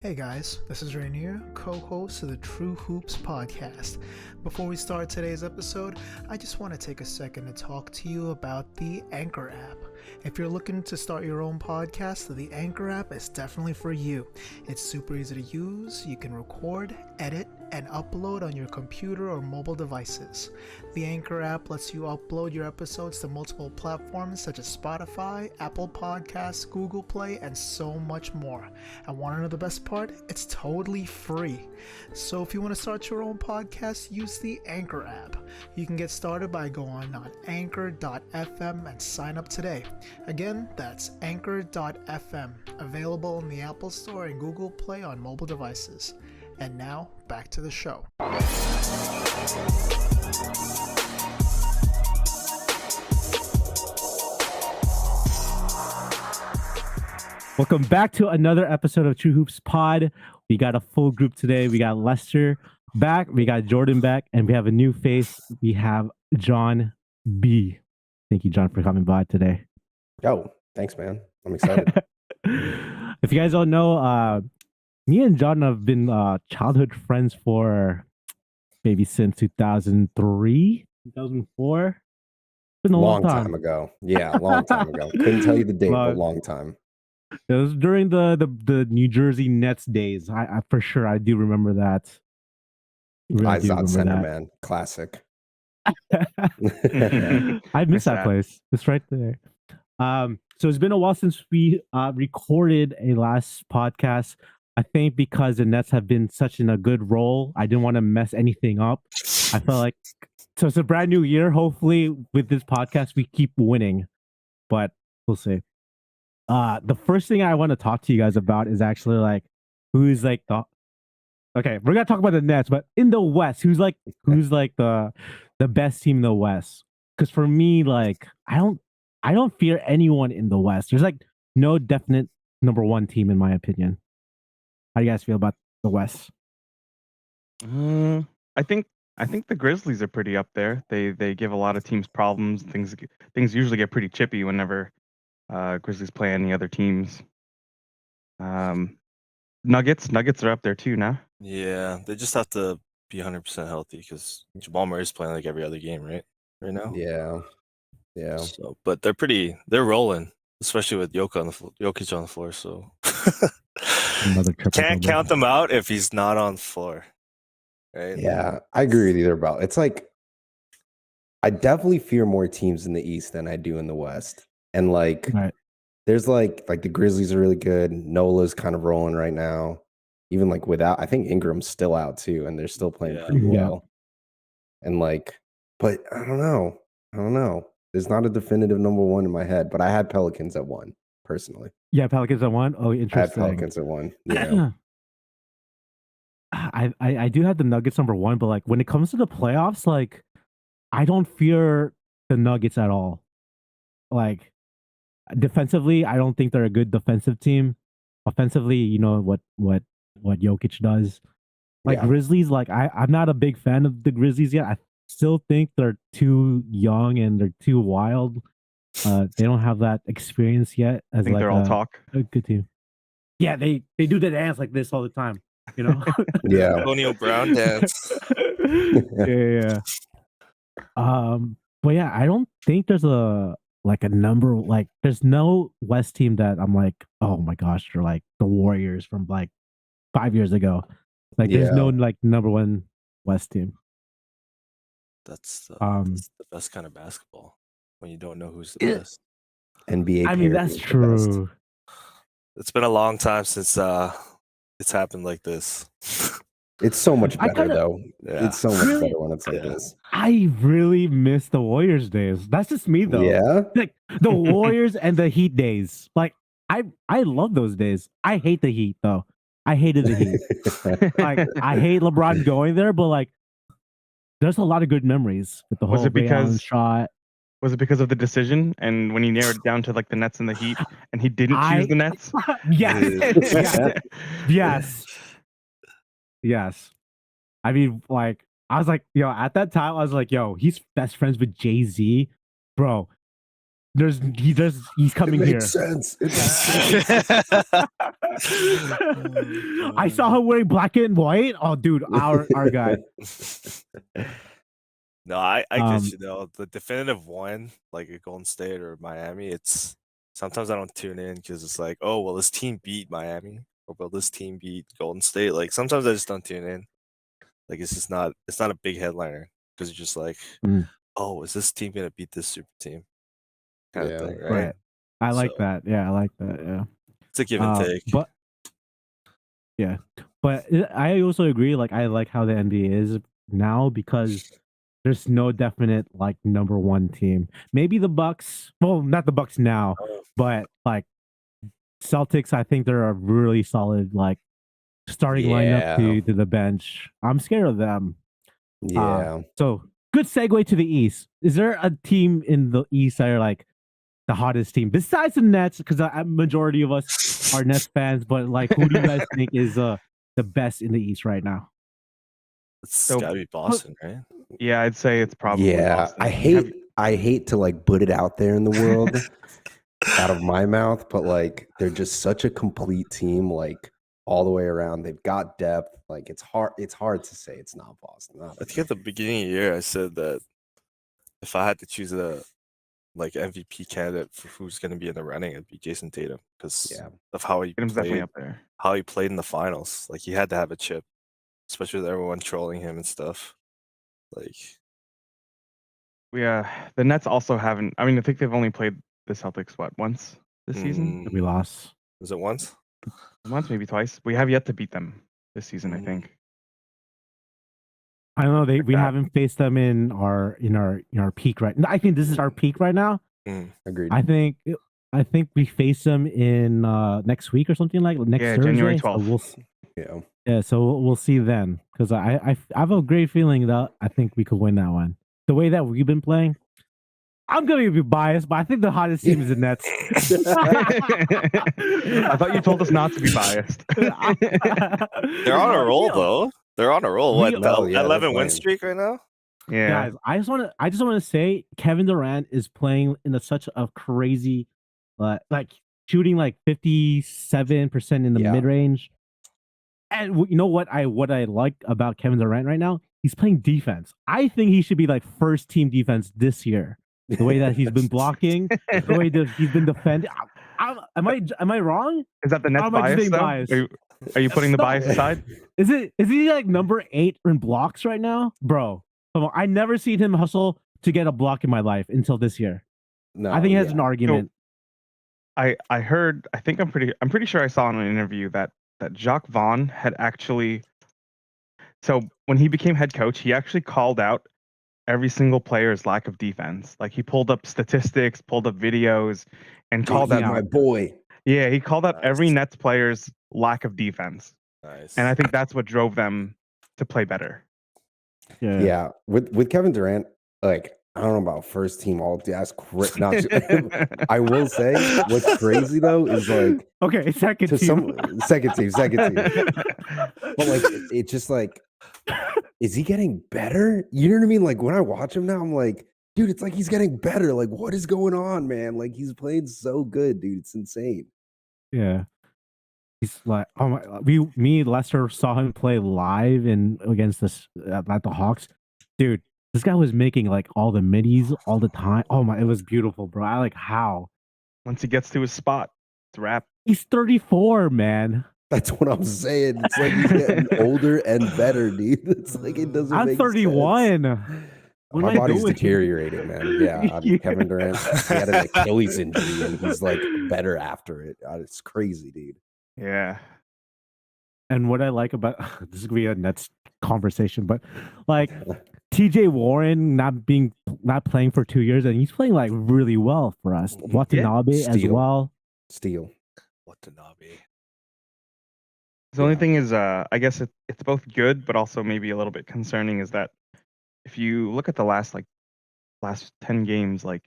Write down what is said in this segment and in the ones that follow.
Hey guys, this is Rainier, co-host of the True Hoops podcast. Before we start today's episode, I just want to take a second to talk to you about the Anchor app. If you're looking to start your own podcast, the Anchor app is definitely for you. It's super easy to use. You can record, edit, and upload on your computer or mobile devices. The Anchor app lets you upload your episodes to multiple platforms such as Spotify, Apple Podcasts, Google Play, and so much more. And want to know the best part? It's totally free. So if you want to start your own podcast, use the Anchor app. You can get started by going on anchor.fm and sign up today. Again, that's anchor.fm, available in the Apple Store and Google Play on mobile devices. And now, back to the show. Welcome back to another episode of True Hoops Pod. We got a full group today. We got Lester back, we got Jordan back, and we have a new face. We have John B. Thank you, John, for coming by today. Yo, thanks, man. I'm excited. If you guys don't know, me and John have been childhood friends for maybe since 2003, 2004. It's been a long time ago. Yeah, long time ago. Couldn't tell you the date, but long time. It was during the New Jersey Nets days. I for sure I do remember that. Eyes out center, man. Classic. I miss that place. It's right there. So it's been a while since we recorded a last podcast. I think because the Nets have been such in a good role, I didn't want to mess anything up. I felt like, so it's a brand new year. Hopefully with this podcast, we keep winning, but we'll see. The first thing I want to talk to you guys about is actually like, who's like okay, we're going to talk about the Nets, but in the West, who's like the best team in the West? Because for me, like, I don't fear anyone in the West. There's like no definite number one team in my opinion. How do you guys feel about the West? I think the Grizzlies are pretty up there. They give a lot of teams problems. Things usually get pretty chippy whenever Grizzlies play any other teams. Nuggets are up there too now. Yeah, they just have to be 100% healthy because Jamal Murray's playing like every other game, right now. Yeah. So, but they're rolling, especially with Jokic on the floor. So can't count them out if he's not on the floor. Right? Yeah, I agree with either about. It's like I definitely fear more teams in the East than I do in the West. And like there's like the Grizzlies are really good. Nola's kind of rolling right now. Even like without, I think Ingram's still out too, and they're still playing pretty well. And like, but I don't know. There's not a definitive number one in my head, but I had Pelicans at one personally. Yeah, Pelicans at one. Oh, interesting. I had Pelicans at one. Yeah. I do have the Nuggets number one, but like when it comes to the playoffs, like I don't fear the Nuggets at all. Like defensively, I don't think they're a good defensive team. Offensively, you know what Jokic does. Like Grizzlies, like I'm not a big fan of the Grizzlies yet. I still think they're too young and they're too wild. They don't have that experience yet. I think they're all talk. A good team. Yeah, they do the dance like this all the time. You know. Yeah. Antonio Brown dance. Yeah. But yeah, I don't think there's a number, like there's no West team that I'm like, oh my gosh, they're like the Warriors from like 5 years ago. Like there's no like number one West team. That's the best kind of basketball when you don't know who's the best. NBA. I mean, that's true. It's been a long time since it's happened like this. It's so much better though. Yeah. It's so much better when it's like this. I really miss the Warriors days. That's just me though. Yeah. Like the Warriors and the Heat days. Like I love those days. I hate the Heat though. I hated the Heat. Like I hate LeBron going there, but like there's a lot of good memories with the whole Ray Allen shot. Was it because of the decision and when he narrowed it down to like the Nets and the Heat and he didn't choose the Nets? Yes. I mean, like, I was like, at that time, I was like, he's best friends with Jay-Z. Bro, he's coming here. sense. It makes sense. I saw him wearing black and white. Oh, dude, our guy. No, I Um, get you though. The definitive one, like a Golden State or Miami, it's sometimes I don't tune in because it's like, oh well, this team beat Miami or will this team beat Golden State? Like sometimes I just don't tune in. Like it's not a big headliner because you're just like, Mm. oh, is this team gonna beat this super team? Kind Yeah. of thing, right? Right. I like So- that. Yeah, I like that. Yeah. It's a give and take. But yeah, but I also agree. Like I like how the NBA is now because there's no definite like number one team. Maybe the Bucks. Well, not the Bucks now, but like Celtics. I think they're a really solid like starting lineup to the bench. I'm scared of them. Yeah. So good segue to the East. Is there a team in the East that are like the hottest team besides the Nets? Because the majority of us are Nets fans, but like, who do you guys think is the best in the East right now? It's gotta be Boston, right? Yeah, I'd say it's probably Boston. I hate to like put it out there in the world out of my mouth, but like they're just such a complete team, like all the way around. They've got depth. Like it's hard to say it's not Boston. I think at the beginning of the year I said that if I had to choose a like MVP candidate for who's going to be in the running, it'd be Jason Tatum because of how he Tatum's definitely played, up there. how he played in the finals. Like he had to have a chip, especially with everyone trolling him and stuff. Like The Nets also haven't. I mean, I think they've only played the Celtics once this season. We lost. Was it once? Once, maybe twice. We have yet to beat them this season. I think. I don't know. We haven't faced them in our peak right. I think this is our peak right now. Agreed. I think we face them in next week or something like next Thursday. January 12th. So we'll see then because I have a great feeling that I think we could win that one. The way that we've been playing, I'm gonna be biased, but I think the hottest team is the Nets. I thought you told us not to be biased. They're on a roll though. They're on a roll. What, 11 win streak right now? Yeah. Guys, I just want to say Kevin Durant is playing in such a crazy, like shooting like 57% in the mid range. And you know what I like about Kevin Durant right now? He's playing defense. I think he should be like first team defense this year. The way that he's been blocking, the way that he's been defending. Am I wrong? Is that the Nets bias? Bias? Are you putting the bias aside? Is he like number 8 in blocks right now, bro? Come on, I never seen him hustle to get a block in my life until this year. No, I think he has an argument. So, I heard. I'm pretty sure I saw in an interview that Jacques Vaughn had actually. So when he became head coach, he actually called out every single player's lack of defense. Like he pulled up statistics, pulled up videos, and called out my boy. Yeah, he called out every Nets player's lack of defense. Nice. And I think that's what drove them to play better. Yeah. With Kevin Durant, like I don't know about first team all. That's not. I will say what's crazy though is like second team. Second team. But like it's just like, is he getting better? You know what I mean? Like when I watch him now, I'm like, dude, it's like he's getting better. Like what is going on, man? Like he's playing so good, dude. It's insane. Yeah. He's like, oh my! Me, Lester saw him play live against at the Hawks, dude. This guy was making like all the middies all the time. Oh my, it was beautiful, bro. I like how. Once he gets to his spot, it's a wrap. He's 34, man. That's what I'm saying. It's like he's getting older and better, dude. It's like it doesn't. I'm 31. My body's deteriorating, man. Yeah, Kevin Durant, he had an Achilles injury, and he's like better after it. It's crazy, dude. Yeah. And what I like about this is gonna be a Nets conversation, but like TJ Warren not playing for 2 years, and he's playing like really well for us. Watanabe as well. Steal. Watanabe. The only thing is, I guess it's both good, but also maybe a little bit concerning. Is that if you look at the last 10 games, like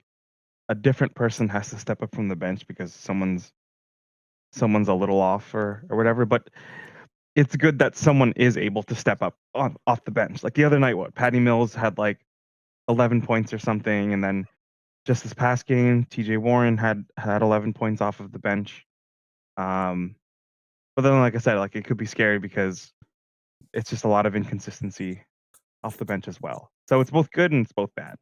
a different person has to step up from the bench because someone's a little off or whatever. But it's good that someone is able to step up off the bench. Like the other night, Patty Mills had like 11 points or something, and then just this past game, TJ Warren had 11 points off of the bench. But then, like I said, like it could be scary because it's just a lot of inconsistency off the bench as well. So it's both good and it's both bad.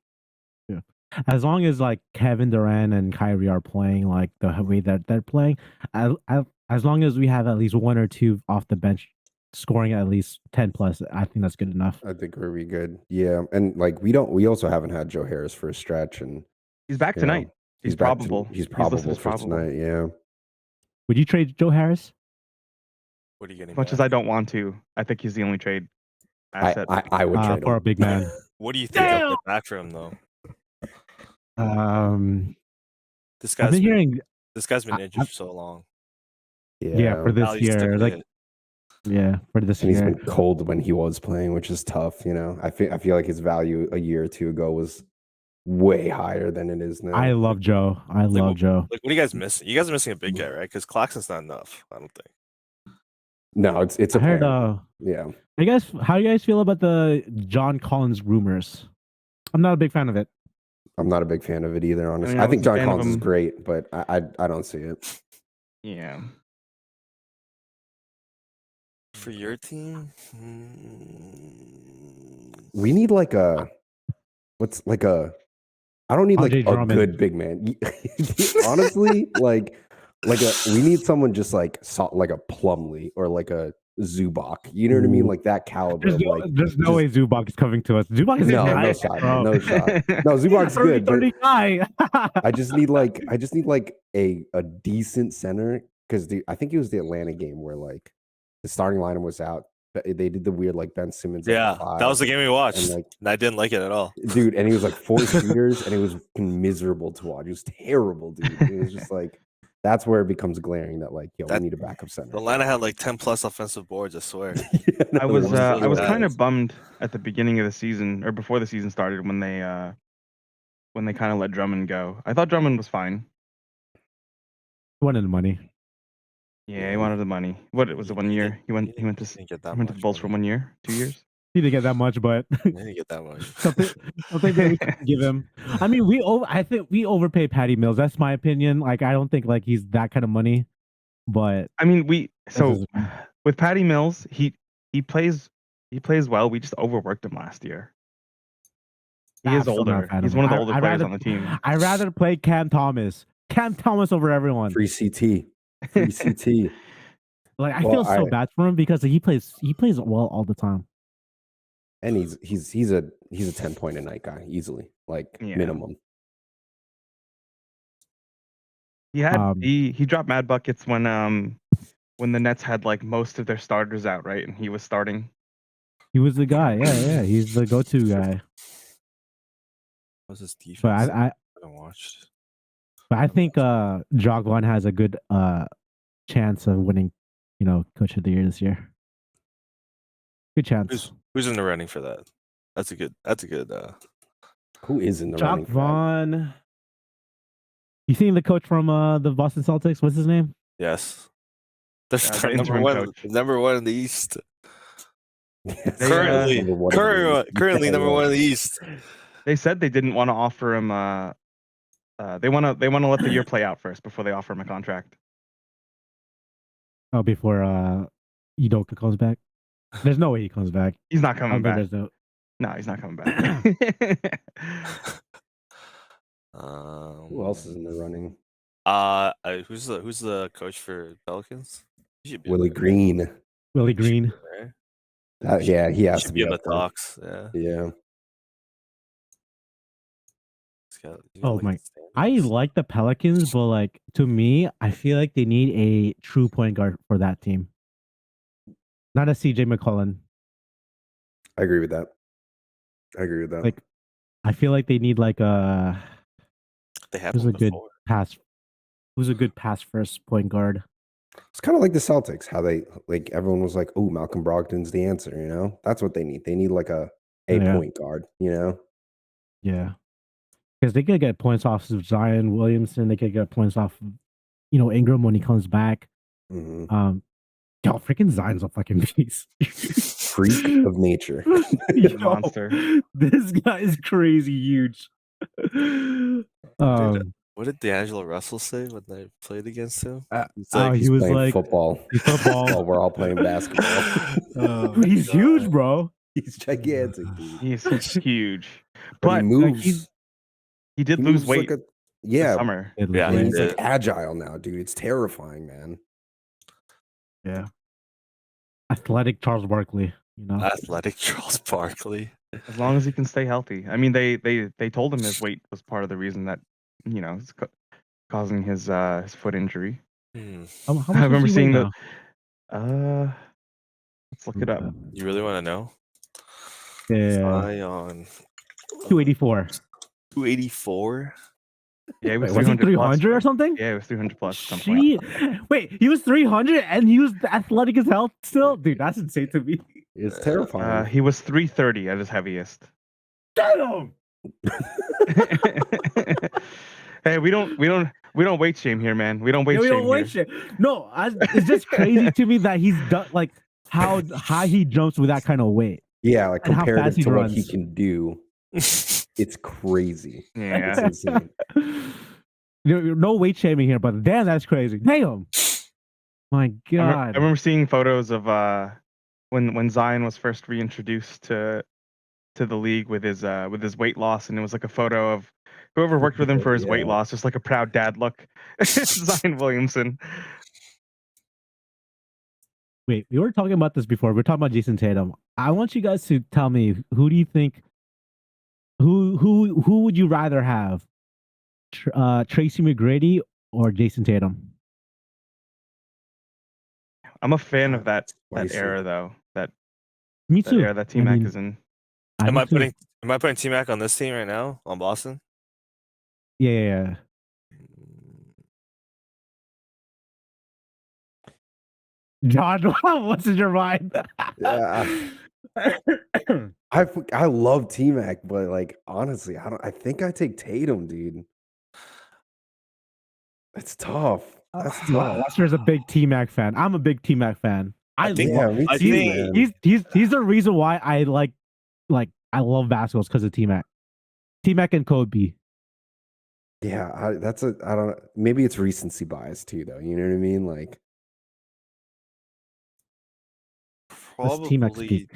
Yeah. As long as like Kevin Durant and Kyrie are playing like the way that they're playing, as long as we have at least one or two off the bench scoring at least 10 plus, I think that's good enough. I think we'll be good. Yeah, and like we also haven't had Joe Harris for a stretch, and He's back you know, tonight. He's back probable. He's listed probable as for tonight. Yeah. Would you trade Joe Harris? What are you getting? As much as I don't want to, I think he's the only trade asset. I would trade for him. a big man. What do you think I'll get back for him though? This I've guy's been hearing. This guy's been injured for so long. Yeah, for Now this he's took year, a like hit. for this And he's year. been cold when he was playing, which is tough. You know, I feel like his value a year or two ago was way higher than it is now. I love Joe. I love Joe. Like, what are you guys missing? You guys are missing a big guy, right? Because Claxton's not enough. I don't think. No, it's I heard. apparent. Yeah. How do you guys feel about the John Collins rumors? I'm not a big fan of it. I'm not a big fan of it either, honestly. I I think wasn't a John fan of Collins is him. great, but I don't see it. Yeah. For your team, We need like a I don't need like RJ a Drummond. good big man. Honestly, like we need someone just like like a Plumlee or like a Zubac. You know what I mean? Ooh. Like that caliber. There's no way Zubac is coming to us. Zubac is No nice, shot. bro. No shot. No, Zubac's good, but 30 guy. I just need like a decent center because I think it was the Atlanta game where like the starting lineup was out. But they did the weird like Ben Simmons. at yeah, five, that was the game we watched, and, like, and I didn't like it at all. dude, and he was like 4 shooters, and it was fucking miserable to watch. It was terrible, dude. It was just like that's where it becomes glaring that like, yo, we need a backup center. Atlanta had like 10 plus offensive boards. I swear. No, I was it really I was bad. kind of bummed at the beginning of the season or before the season started when they kind of let Drummond go. I thought Drummond was fine. Wanted the money. Yeah, he wanted the money. What was it? 1 year? He went to didn't get that he went to the much Bulls for money. 1 year, 2 years. He didn't get that much, but He didn't get that much. something that we can give him. I mean, I think we overpay Patty Mills. That's my opinion. Like, I don't think like he's that kind of money. But I mean, is- with Patty Mills, he plays well. We just overworked him last year. He is I'm still not a older. fan of He's him. one of the older I'd players rather- on the team. I'd rather play Cam Thomas. Cam Thomas over everyone. Free CT. Free CT. Like I feel so bad for him because he plays well all the time. And he's a 10-point a night guy easily, like Yeah. minimum. He had he dropped mad buckets when the Nets had like most of their starters out, right? And he was starting. He was the guy. Yeah. He's the go-to guy. What's his defense? But I haven't watched. But I think Jogvan has a good chance of winning, Coach of the Year this year. Good chance. Who's in the running for that? That's a good. Who is in the running? Jogvan. You seen the coach from the Boston Celtics? What's his name? Yes. They're the number interim one. coach. Number one in the East. Yes. Currently number one in the East. They said they didn't want to offer him. They want to let the year play out first before they offer him a contract. Oh, before Udoka comes back. There's no way he comes back. He's not coming back. There's no. No, he's not coming back. Who else is in the running? Who's the coach for Pelicans? Willie Green. Willie Green. Right? He has should to be be in the up there. talks. Yeah. I like the Pelicans, but like to me, I feel like they need a true point guard for that team. Not a CJ McCollum. I agree with that. Like, I feel like they need like a. They have Who's one a good before. pass? Who's a good pass first point guard? It's kind of like the Celtics, how they like everyone was like, "Oh, Malcolm Brogdon's the answer." That's what they need. They need like a point guard. Yeah, because they could get points off of Zion Williamson. They could get points off, Ingram when he comes back. Mm-hmm. Yo, freaking Zion's a fucking beast. Freak of nature. He's a monster. This guy is crazy huge. What did D'Angelo Russell say when they played against him? It's oh, like he was playing like football. football. While we're all playing basketball. He's huge, bro. He's gigantic, dude. He's huge, But he but moves. he did He lose moves weight like a this summer. Yeah, and he he's did. like agile now, dude. It's terrifying, man. Yeah. Athletic Charles Barkley, Athletic Charles Barkley. As long as he can stay healthy. I mean, they told him his weight was part of the reason that it's causing his foot injury. How much I remember does he weigh seeing now? let's look it up. You really want to know? Yeah, Zion. 284. 284? Yeah, he was Wait, was he 300 plus, 300 or bro. something? Yeah, it was 300 plus at some point. Wait, he was 300 and he was athletic as hell still? Dude, that's insane to me. It's terrifying. He was 330 at his heaviest. Damn! Hey, we don't weight shame here, man. We don't weight Yeah, we shame don't weight here. shit. No, it's just crazy to me that he's done, like how high he jumps with that kind of weight. Yeah, like and how comparative fast he to what he runs. can do, it's crazy. Yeah. It's insane. No weight shaming here, but damn, that's crazy. Damn. My God. I remember seeing photos of when Zion was first reintroduced to the league with his weight loss, and it was like a photo of whoever worked with him for his weight Yeah. loss, just like a proud dad look. Zion Williamson. Wait, we were talking about this before. We are talking about Jason Tatum. I want you guys to tell me, who do you think, who would you rather have, Tracy McGrady or Jason Tatum? I'm a fan of that Spicy. era though. Me That too. era that T-Mac is in. Am I putting T-Mac on this team right now on Boston? Yeah. John, what's in your mind? Yeah. I love T-Mac, but like honestly, I think I take Tatum, dude. It's tough. That's tough. Lester's a big T-Mac fan. I'm a big T-Mac fan. I think He's the reason why I like I love basketball because of T-Mac. T-Mac and Kobe. Yeah, I don't. Maybe it's recency bias too, though. You know what I mean? Like, That's T-Mac's probably peak.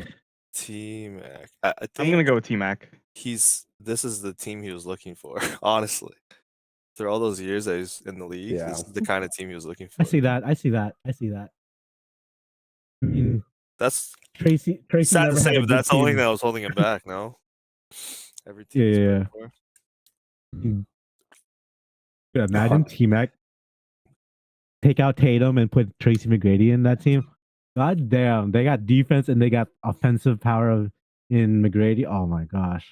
T-Mac. I I'm think gonna go with T-Mac. this is the team he was looking for, honestly. Through all those years that he's in the league, Yeah. this is the kind of team he was looking for. I see that. That's Tracy sad never to say, had a but good that's the only team. thing that was holding him back, no? Every team he's Yeah. playing for. Yeah, imagine T-Mac take out Tatum and put Tracy McGrady in that team. God damn, they got defense and they got offensive power in McGrady. Oh my gosh.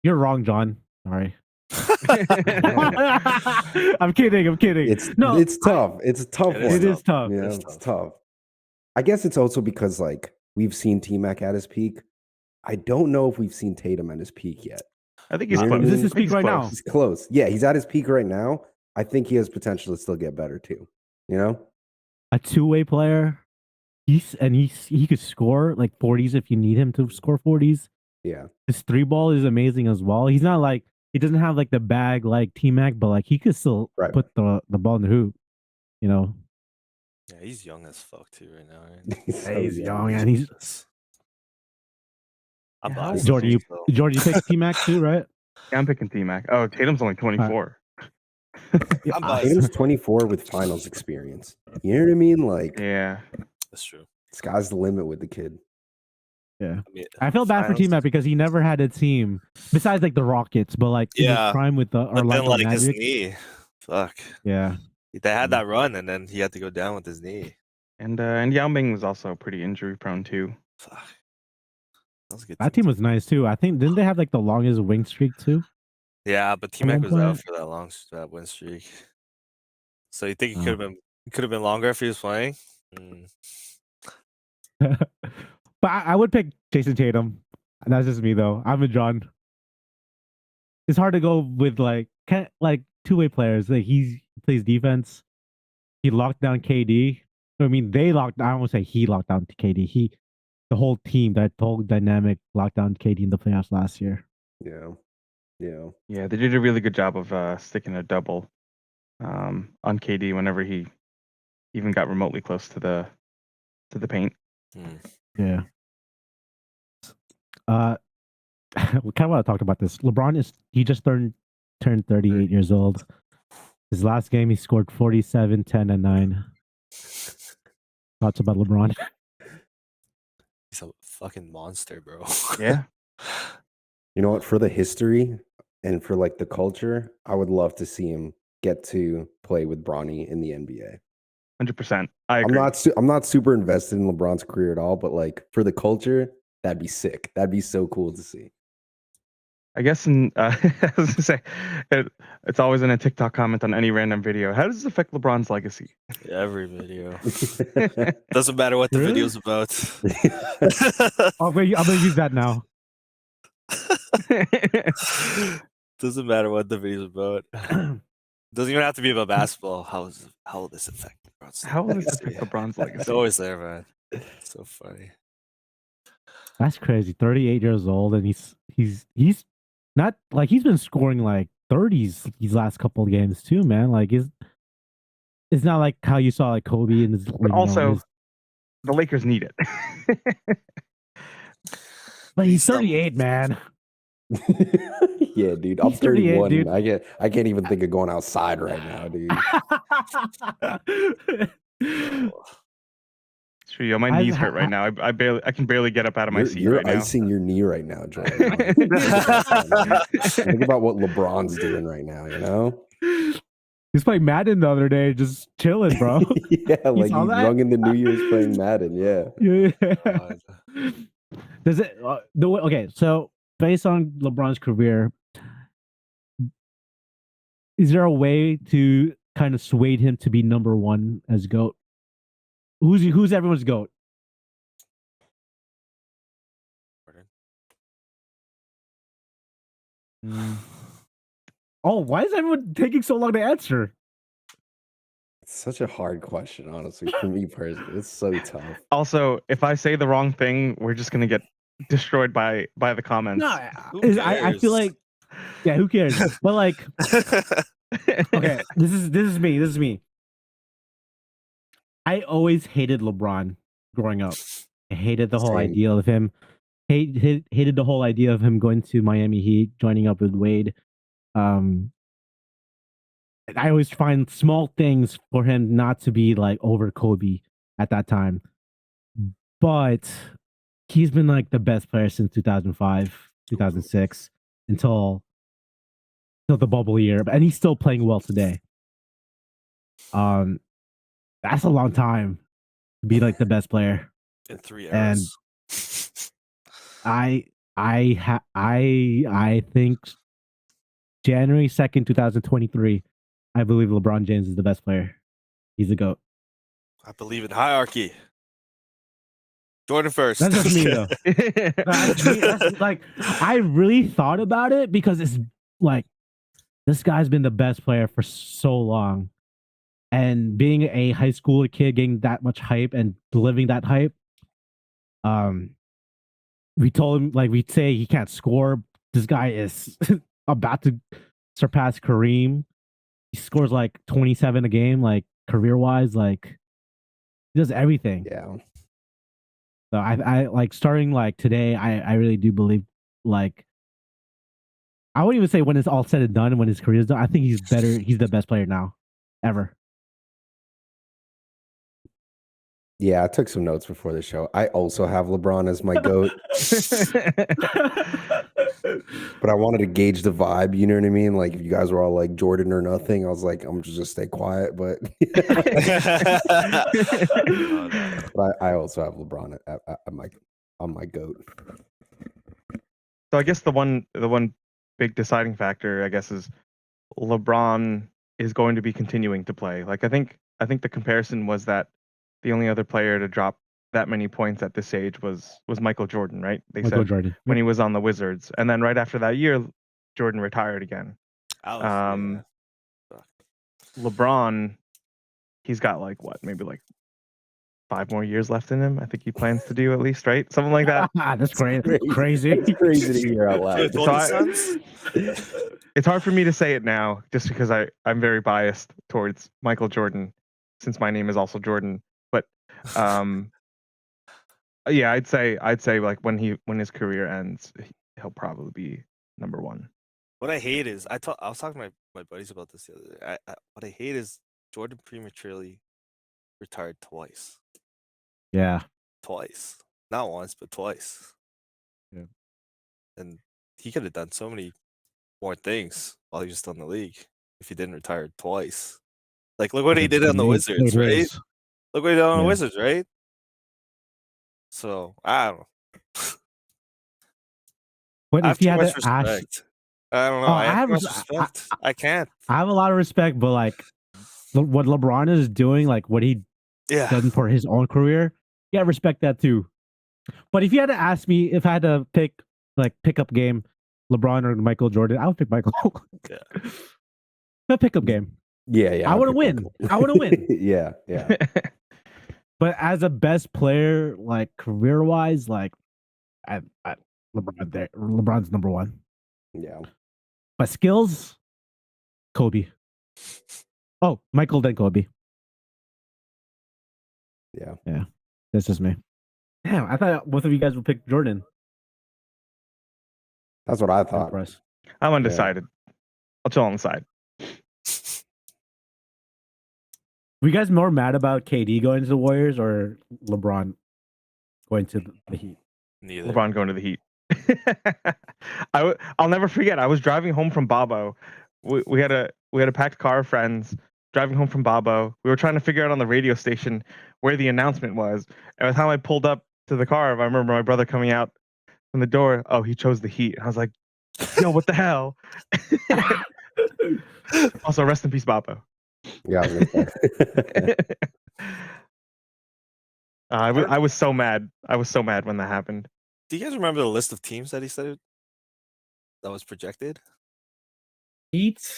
You're wrong, John. Sorry. I'm kidding. it's tough. It's a tough one. It is tough. Yeah, it's tough. I guess it's also because like we've seen T-Mac at his peak. I don't know if we've seen Tatum at his peak yet. I think he's You know close. what I Is this mean? his peak right now? He's close. Yeah, he's at his peak right now. I think he has potential to still get better too. You know? A two-way player. He could score like 40s if you need him to score 40s. Yeah. His three ball is amazing as well. He's not like, he doesn't have like the bag like T-Mac, but like he could still put the ball in the hoop. You know? Yeah, he's young as fuck too right now, right? He's young and he's. I'm Yeah, biased. Jordan, you so- pick T-Mac too, right? Yeah, I'm picking T-Mac. Oh, Tatum's only 24. I'm biased. Tatum's 24 with finals experience. You know what I mean? Like, Yeah. That's true. sky's the limit with the kid. Yeah. I mean, I feel bad for finals- T-Mac because he never had a team besides like the Rockets, but like in Yeah, his prime with the But then Orlando like his Magic. knee, fuck. Yeah. They had that run, and then he had to go down with his knee. And Yao Ming was also pretty injury prone too. Fuck. That was a good. That team was nice too. I think didn't they have like the longest wing streak too? Yeah, but T-Mac one was out point- for that win streak. So you think it Oh. could have been longer if he was playing? But I would pick Jason Tatum. That's just me though. I'm a John. It's hard to go with like two-way players. Like he plays defense. He locked down KD. I mean, I won't say he locked down KD. The whole team, that whole dynamic locked down KD in the playoffs last year. Yeah. Yeah, they did a really good job of sticking a double on KD whenever he even got remotely close to the paint. Yeah. We kind of want to talk about this. LeBron he just turned 38 years old. His last game, he scored 47, 10, and 9. Thoughts about LeBron? He's a fucking monster, bro. Yeah. You know what? For the history and for like the culture, I would love to see him get to play with Bronny in the NBA. 100%. I agree. I'm not super invested in LeBron's career at all, but like for the culture, that'd be sick. That'd be so cool to see. I guess I was gonna say it's always in a TikTok comment on any random video. How does this affect LeBron's legacy? Every video. Doesn't matter what the Really? video's about. I'm gonna use that now. Doesn't matter what the video's about. Doesn't even have to be about basketball. How will this affect LeBron's How will this legacy? affect LeBron's It's legacy? always there, man. It's so funny. That's crazy. 38 years old, and he's not like he's been scoring like 30s these last couple of games too, man. Like it's not like how you saw like Kobe and But also, the Lakers need it. but he's 38, man. Yeah, dude. I'm He's 38, 31. dude. I can't even think of going outside right now, dude. True, my knees hurt right now. I can barely get up out of my seat You're right now. icing your knee right now, Jordan. Think about what LeBron's doing right now, you know? He's playing Madden the other day, just chilling, bro. Yeah, like he saw that? rung in the New Year's playing Madden, yeah. Yeah. God. Does it okay, so based on LeBron's career, is there a way to kind of sway him to be number one as GOAT? Who's everyone's GOAT? Oh, why is everyone taking so long to answer? It's such a hard question, honestly, for me personally. It's so tough. Also, if I say the wrong thing, we're just gonna get destroyed by the comments. No, Who I feel cares? like, yeah, who cares? But like, okay, this is me. I always hated LeBron growing up. I hated the whole Same. idea of him. Hated the whole idea of him going to Miami Heat, joining up with Wade. I always find small things for him not to be like over Kobe at that time. But he's been like the best player since 2005, 2006 until the bubble year, and he's still playing well today. That's a long time to be like the best player. In 3 And eras. I think January 2nd, 2023, I believe LeBron James is the best player. He's a GOAT. I believe in hierarchy. Jordan first. That's just me though. That's like, I really thought about it because it's like this guy's been the best player for so long. And being a high school kid, getting that much hype and living that hype, we told him, like, we'd say he can't score. This guy is about to surpass Kareem. He scores like 27 a game, like career wise, like he does everything. Yeah. So I like starting like today, I really do believe, like, I wouldn't even say when it's all said and done, when his career is done, I think he's better. He's the best player now, ever. Yeah, I took some notes before the show. I also have LeBron as my GOAT, but I wanted to gauge the vibe, you know what I mean? Like if you guys were all like Jordan or nothing, I was like, I'm just stay quiet, but I also have LeBron on my GOAT. So I guess the one big deciding factor, I guess, is LeBron is going to be continuing to play. Like I think the comparison was that the only other player to drop that many points at this age was Michael Jordan, right? They Michael said Jordan. when he was on the Wizards, and then right after that year, Jordan retired again. LeBron, he's got like what, maybe like 5 more years left in him. I think he plans to do at least, right? Something like that. That's great. Crazy. Crazy. It's crazy to hear out loud. With So Golden Suns? It's hard for me to say it now, just because I'm very biased towards Michael Jordan, since my name is also Jordan. But yeah, I'd say like when his career ends, he'll probably be number 1. What I hate is I was talking to my buddies about this the other day. What I hate is Jordan prematurely retired twice. Yeah. Twice. Not once, but twice. Yeah. And he could have done so many more things while he was still in the league if he didn't retire twice. Like, look what he did on the Wizards, right? Look what he did on the Wizards, right? So, I don't know. But I have if you too had much to ask, respect. I don't know. Oh, I have too much I respect. I can't. I have a lot of respect, but like what LeBron is doing, like what he Yeah. done for his own career, yeah, respect that too. But if you had to ask me if I had to pick pickup game, LeBron or Michael Jordan, I would pick Michael. Yeah. The pickup game. Yeah. I want to win. I want to win. Yeah. But as a best player, like career wise, like LeBron's number 1. Yeah. But skills, Kobe. Oh, Michael then Kobe. Yeah. That's just me. Damn, I thought both of you guys would pick Jordan. That's what I thought. Impressed. I'm undecided. I'll chill on the side. Were you guys more mad about KD going to the Warriors or LeBron going to the Heat? Neither. LeBron going to the Heat. I'll never forget. I was driving home from Babo. We had a packed car of friends driving home from Babo. We were trying to figure out on the radio station where the announcement was. And by the time I pulled up to the car, I remember my brother coming out from the door. Oh, he chose the Heat. And I was like, yo, what the hell? Also, rest in peace, Babo. Yeah. I was so mad. I was so mad when that happened. Do you guys remember the list of teams that he said that was projected? Heat,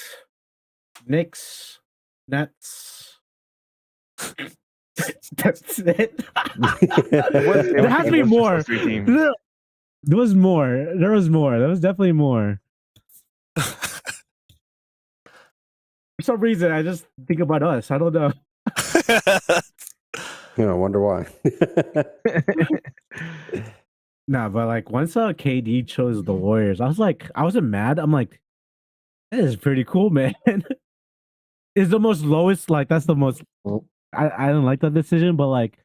Knicks, Nets. That's it. There has to be more. There was more. There was more. There was definitely more. For some reason, I just think about us. I don't know. I wonder why. Nah, but like once KD chose the Warriors, I wasn't mad. I'm like, that is pretty cool, man. It's the most lowest, like that's the most. I don't like that decision, but like,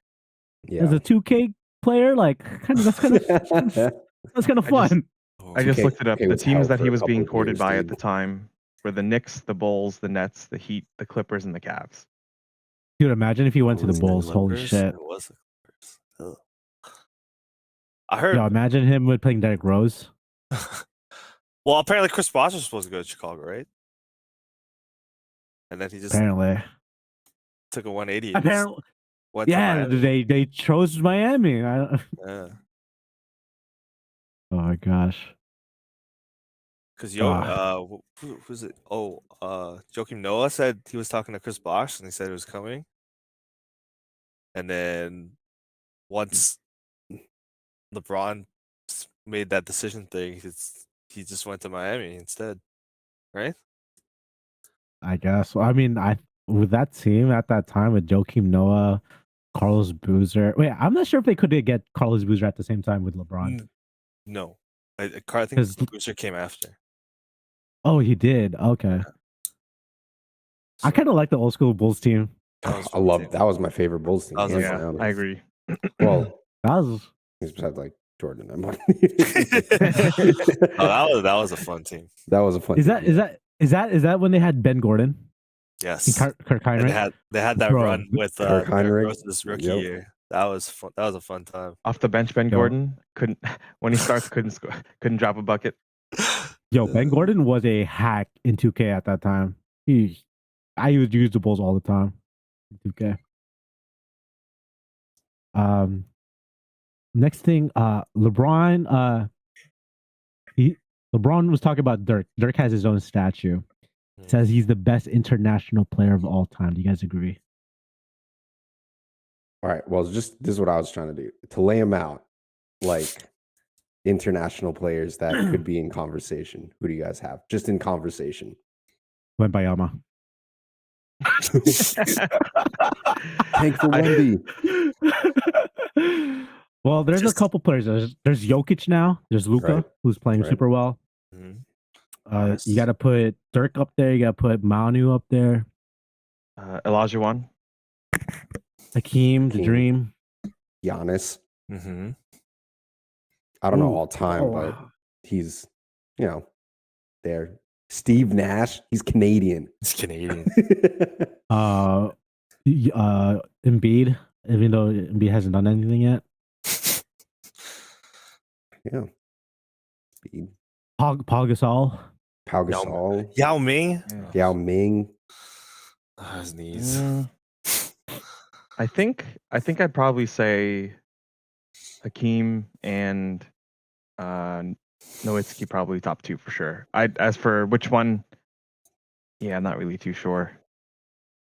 as a 2K player, like that's kind of fun. I just looked it up. The was teams hell that for he a was being couple courted years, by dude. at the time were the Knicks, the Bulls, the Nets, the Heat, the Clippers, and the Cavs. Dude, imagine if he went to the Was it Bulls. Holy Clippers? shit! It was the Clippers. Ugh. I heard. Yo, imagine him with playing Derrick Rose. Well, apparently Chris Bosh was supposed to go to Chicago, right? And then he just Apparently, took a 180. apparently, Went to yeah. Miami. They chose Miami. Yeah. Oh my gosh. Because who's it? Oh, Joakim Noah said he was talking to Chris Bosh and he said it was coming. And then once LeBron made that decision thing, he just went to Miami instead, right? I guess. Well, I mean, with that team at that time with Joakim Noah, Carlos Boozer. Wait, I'm not sure if they could get Carlos Boozer at the same time with LeBron. No, I think Boozer came after. Oh, he did. Okay. I kind of like the old school Bulls team. I love that. Was my favorite Bulls team. Yeah, I agree. Well, That was besides like Jordan and Money. Oh, that was a fun team. That was a fun. Is that when they had Ben Gordon? Yes. And Kirk Heinrich? And they had that Bro, run with Kirk Heinrich. Rose's rookie Yep. year. That was fun. That was a fun time. Off the bench, Ben Yo. Gordon couldn't when he starts couldn't score, couldn't drop a bucket. Yo, Ben Gordon was a hack in 2K at that time. I would use the Bulls all the time in 2K. Next thing, LeBron. LeBron was talking about Dirk. Dirk has his own statue. Says he's the best international player of all time. Do you guys agree? All right. Well, this is what I was trying to do to lay them out, like international players that could be in conversation. Who do you guys have? Just in conversation. Wembayama. Tank for Wemby. Well, there's a couple players. There's Jokic now. There's Luka, Right. who's playing Right. super well. Mhm. You got to put Dirk up there. You got to put Manu up there. Elijah one. Hakeem, the Hakeem. Dream. Giannis. Mm-hmm. I don't know Ooh. all time, Oh, but wow. he's, there. Steve Nash. He's Canadian. It's Canadian. Embiid, even though Embiid hasn't done anything yet. Yeah. Speed. Paul Gasol. Pau Gasol. Yao Ming. Yao Ming. His knees. I think I'd probably say Hakeem and Nowitzki probably top two for sure. As for which one, I'm not really too sure.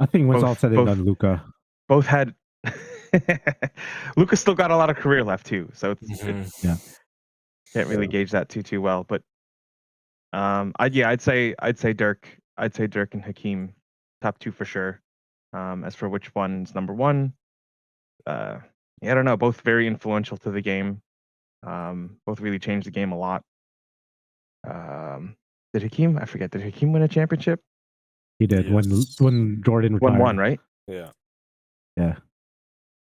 I think when it's all Both- said and both- done, Luka. Both had Luka's still got a lot of career left too, so it's can't really gauge that too well. But I'd say Dirk. I'd say Dirk and Hakeem top two for sure. As for which one's number one, I don't know. Both very influential to the game. Both really changed the game a lot. Did Hakeem? I forget. Did Hakeem win a championship? He did Yes. when Jordan retired. Won one, right? Yeah. Yeah.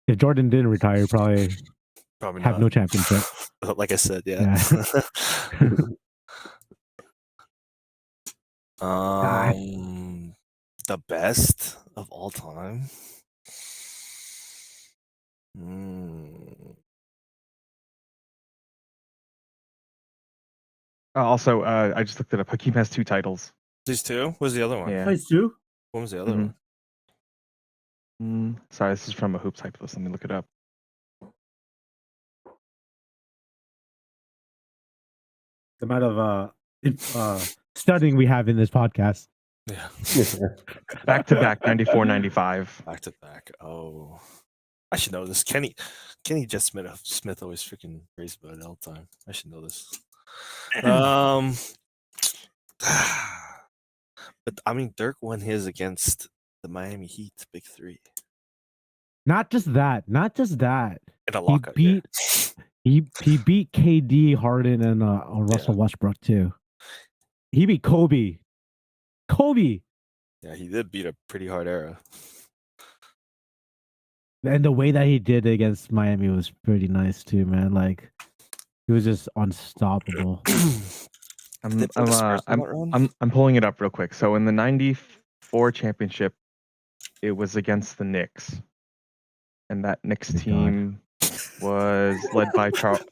If Jordan didn't retire, he'd probably Probably have not. no championship. Like I said, yeah. The best of all time. Also, I just looked it up. Hakeem has 2 titles. These two? What was the other one? Yeah. Nice too. What was the other Mhm. one? Sorry, this is from a Hoops Hype list. Let me look it up. The amount of studying we have in this podcast. Yeah. Back to back, 94, 95. Back to back. Oh. I should know this. Kenny just Smith always freaking raised about it all the time. I should know this. But I mean, Dirk won his against the Miami Heat, big three. Not just that. In a lockout. He beat KD, Harden, and Russell Westbrook too. He beat Kobe. Yeah, he did beat a pretty hard era. And the way that he did against Miami was pretty nice too, man. Like he was just unstoppable. They play the Spurs in that round? I'm pulling it up real quick. So in the 94 championship, it was against the Knicks. And that Knicks Thank team was led by Charles.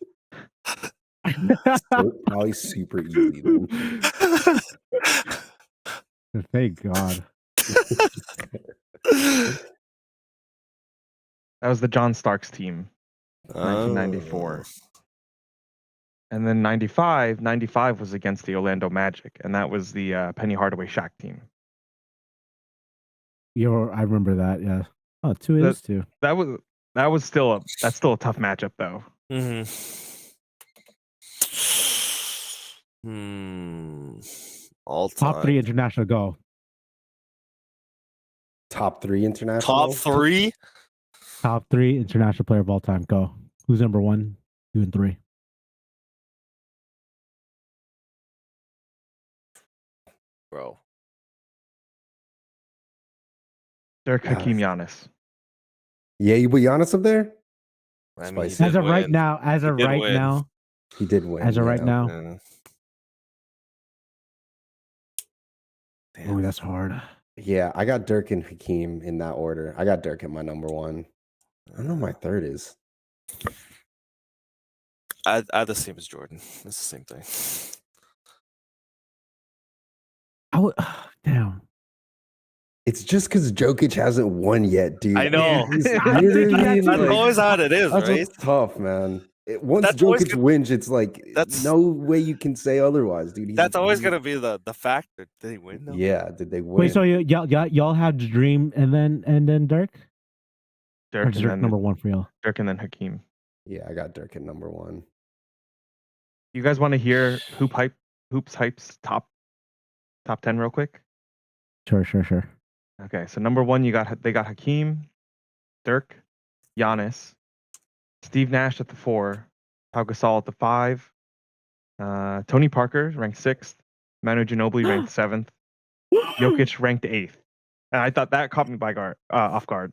Probably super easy. Then. Thank God. That was the John Starks team, 1994. And then 95 was against the Orlando Magic, and that was the Penny Hardaway Shaq team. I remember that. Yeah. Oh, 2 is 2. That's still a tough matchup though. All time. Top 3 international go. Top 3 international. Top 3? Top 3 international player of all time. Go. Who's number 1, 2, and 3? Bro. Dirk, Hakeem, Giannis. Yeah, you put Giannis up there? I mean, he Spicy. As did of right win. now, He did win. He did win. now. yeah. Oh, that's hard. Yeah, I got Dirk and Hakeem in that order. I got Dirk at my number 1. I don't know what my third is. I had the same as Jordan. It's the same thing. I would. Damn. It's just because Jokic hasn't won yet, dude. I know. You know what I mean? That's Like, always how it is, that's right? what's tough, man. Once That's always Jokic gonna- wins, it's like That's- no way you can say otherwise, dude. He's- That's always he's- gonna be the factor. Did they win? Though? Yeah, did they win? Wait, so y'all had the Dream and then Dirk? Or Dirk, is and Dirk then number one for y'all? Dirk, and then Hakeem. Yeah, I got Dirk at number 1. You guys want to hear Hoops Hype's top 10 real quick? Sure. Okay, so number 1, they got Hakeem, Dirk, Giannis, Steve Nash at the 4, Pau Gasol at the 5, Tony Parker ranked 6th, Manu Ginobili ranked 7th, Jokic ranked 8th. And I thought that caught me off guard.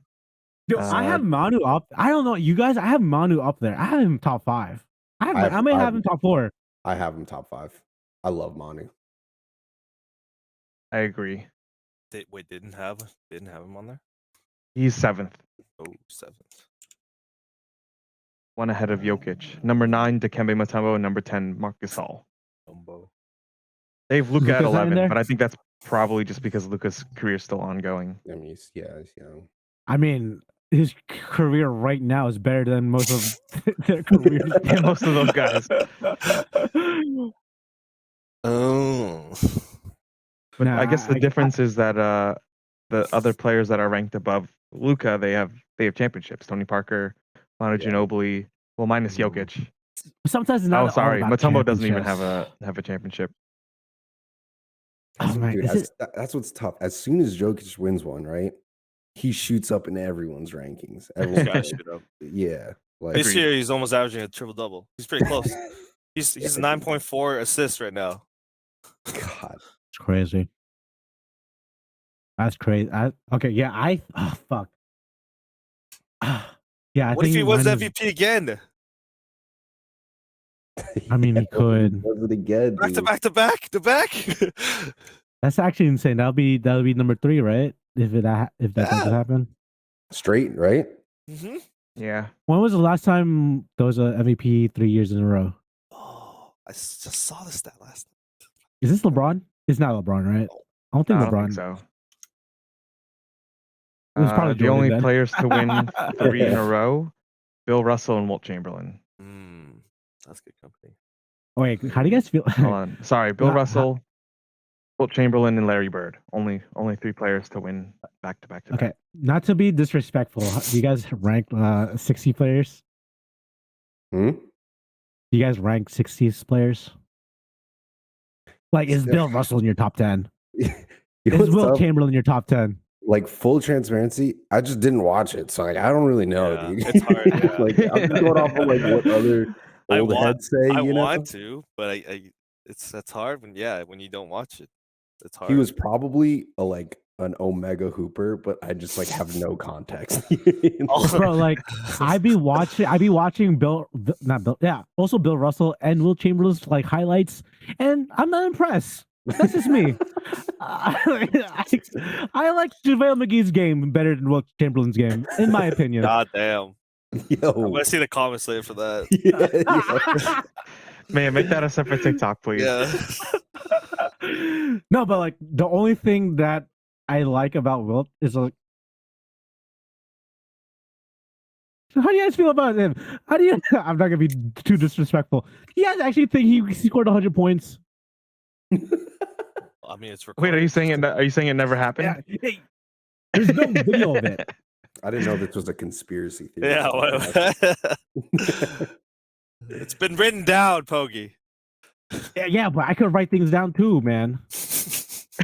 Yo, I have Manu up. I don't know, you guys. I have Manu up there. I have him top 5. I may have him top 4. I have him top 5. I love Manu. I agree. Wait, didn't have him on there? He's 7th, Oh, 7th. one ahead of Jokic. Number 9, Dikembe Mutombo, and number 10, Marc Gasol. They have Luka at Luka's not in 11, there? but I think that's probably just because Luka's career is still ongoing. I mean, he's young. I mean, his career right now is better than most of their careers. Yeah, most of those guys. Oh. But I guess the difference is that the other players that are ranked above Luka, they have championships. Tony Parker, Manu Ginobili, well, minus Jokic. Sometimes it's not. Oh, sorry, all about Mutombo doesn't even championships. have a championship. Oh, man, Dude, is that's what's tough. As soon as Jokic wins one, right, he shoots up in everyone's rankings. This guy shoot up. Yeah, like This year he's almost averaging a triple double. He's pretty close. He's 9.4 assists right now. God. It's crazy. That's crazy. Okay, yeah, oh fuck. Yeah, I What if think he wins mine is- MVP again? I mean, he could. Does it again, Back to dude. back to back to back. That's actually insane. That'll be number 3, right? If that doesn't happen. Straight, right? Mm-hmm. Yeah. When was the last time there was a MVP 3 years in a row? Oh, I just saw this stat last night. Is this LeBron? It's not LeBron, right? I don't think No, I don't LeBron. think so. It was probably The Jordan only then. players to win 3 in a row, Bill Russell and Wilt Chamberlain. That's good company. Oh, wait, how do you guys feel? Hold on. Sorry, Bill How- Russell, Wilt Chamberlain, and Larry Bird. Only 3 players to win back to back to back. Okay, not to be disrespectful, do you guys rank 60 players? Hmm? Do you guys rank 60s players? Like, is Bill Russell in your top 10? You know Is what's Wilt tough? Chamberlain in your top 10? Like full transparency, I just didn't watch it, so like I don't really know. Yeah, Dude. it's hard, yeah. Like I'm just going off of like what other I old want- heads say. I You know, want to, but that's hard when you don't watch it. It's hard. he was probably an Omega Hooper, but I just like have no context. You know? Oh. Bro, like I'd be watching also Bill Russell and Wilt Chamberlain's like highlights, and I'm not impressed. That's just me. I like JaVale McGee's game better than Wilt Chamberlain's game, in my opinion. God damn. I'm Yo, gonna see the comments later for that. yeah. Man, make that a separate TikTok, please. Yeah. No, but like the only thing that I like about Wilt is like, how do you guys feel about him? How do you? I'm not gonna be too disrespectful. Do you guys actually think he scored 100 points? I mean, it's Wait, recorded. are you saying it never happened? Yeah. Hey, there's no video of it. I didn't know this was a conspiracy theory. Yeah. It's been written down, Pogi. Yeah, but I could write things down too, man.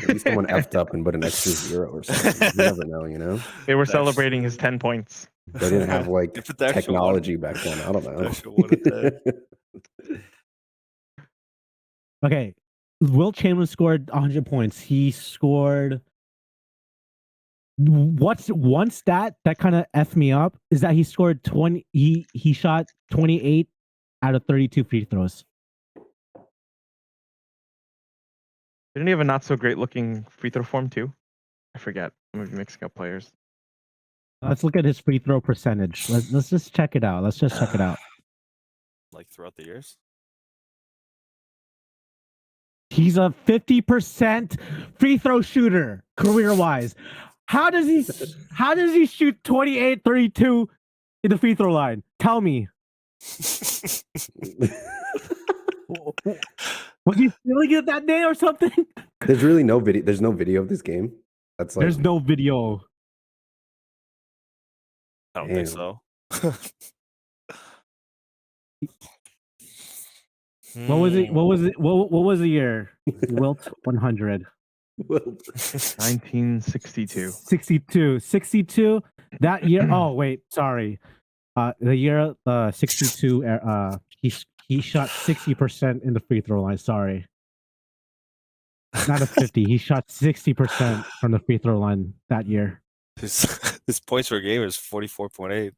Maybe someone effed up and put an extra 0 or something. You never know, you know? They were That's- celebrating his 10 points. They didn't have like They put the extra technology back then. I don't know. Extra one at that. Okay, Wilt Chamberlain scored 100 points. He scored. What's one stat that kind of effed me up is that he scored 20. He shot 28 out of 32 free throws. Didn't he have a not so great looking free throw form too? I forget. I'm maybe mixing up players. Let's look at his free throw percentage. Let's just check it out. Like throughout the years. He's a 50% free throw shooter career wise. How does he shoot 28, 32 in the free throw line? Tell me. Was he feeling it that day or something? There's really no video. There's no video of this game. That's like There's no video. I don't think Damn. so. What was it? What was it? What was the year? Wilt 100. Well, 1962. 62. That year. Oh wait, sorry. The year 62. He shot 60% in the free throw line. Sorry, not a 50. He shot 60% from the free throw line that year. His points per game is 44.8.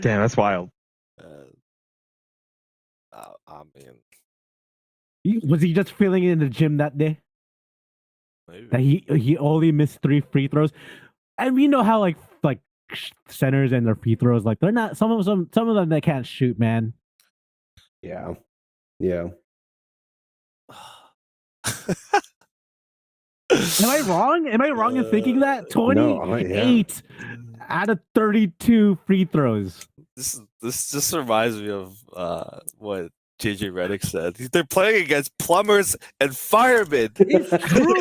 Damn, that's wild. I mean, Was he just feeling it in the gym that day? maybe. That he only missed 3 free throws, and we know how like centers and their free throws, like they're not some of them they can't shoot, man. yeah. Am I wrong? Am I wrong in thinking that 28 out of 32 free throws? This just reminds me of what JJ Redick said. They're playing against plumbers and firemen. It's true.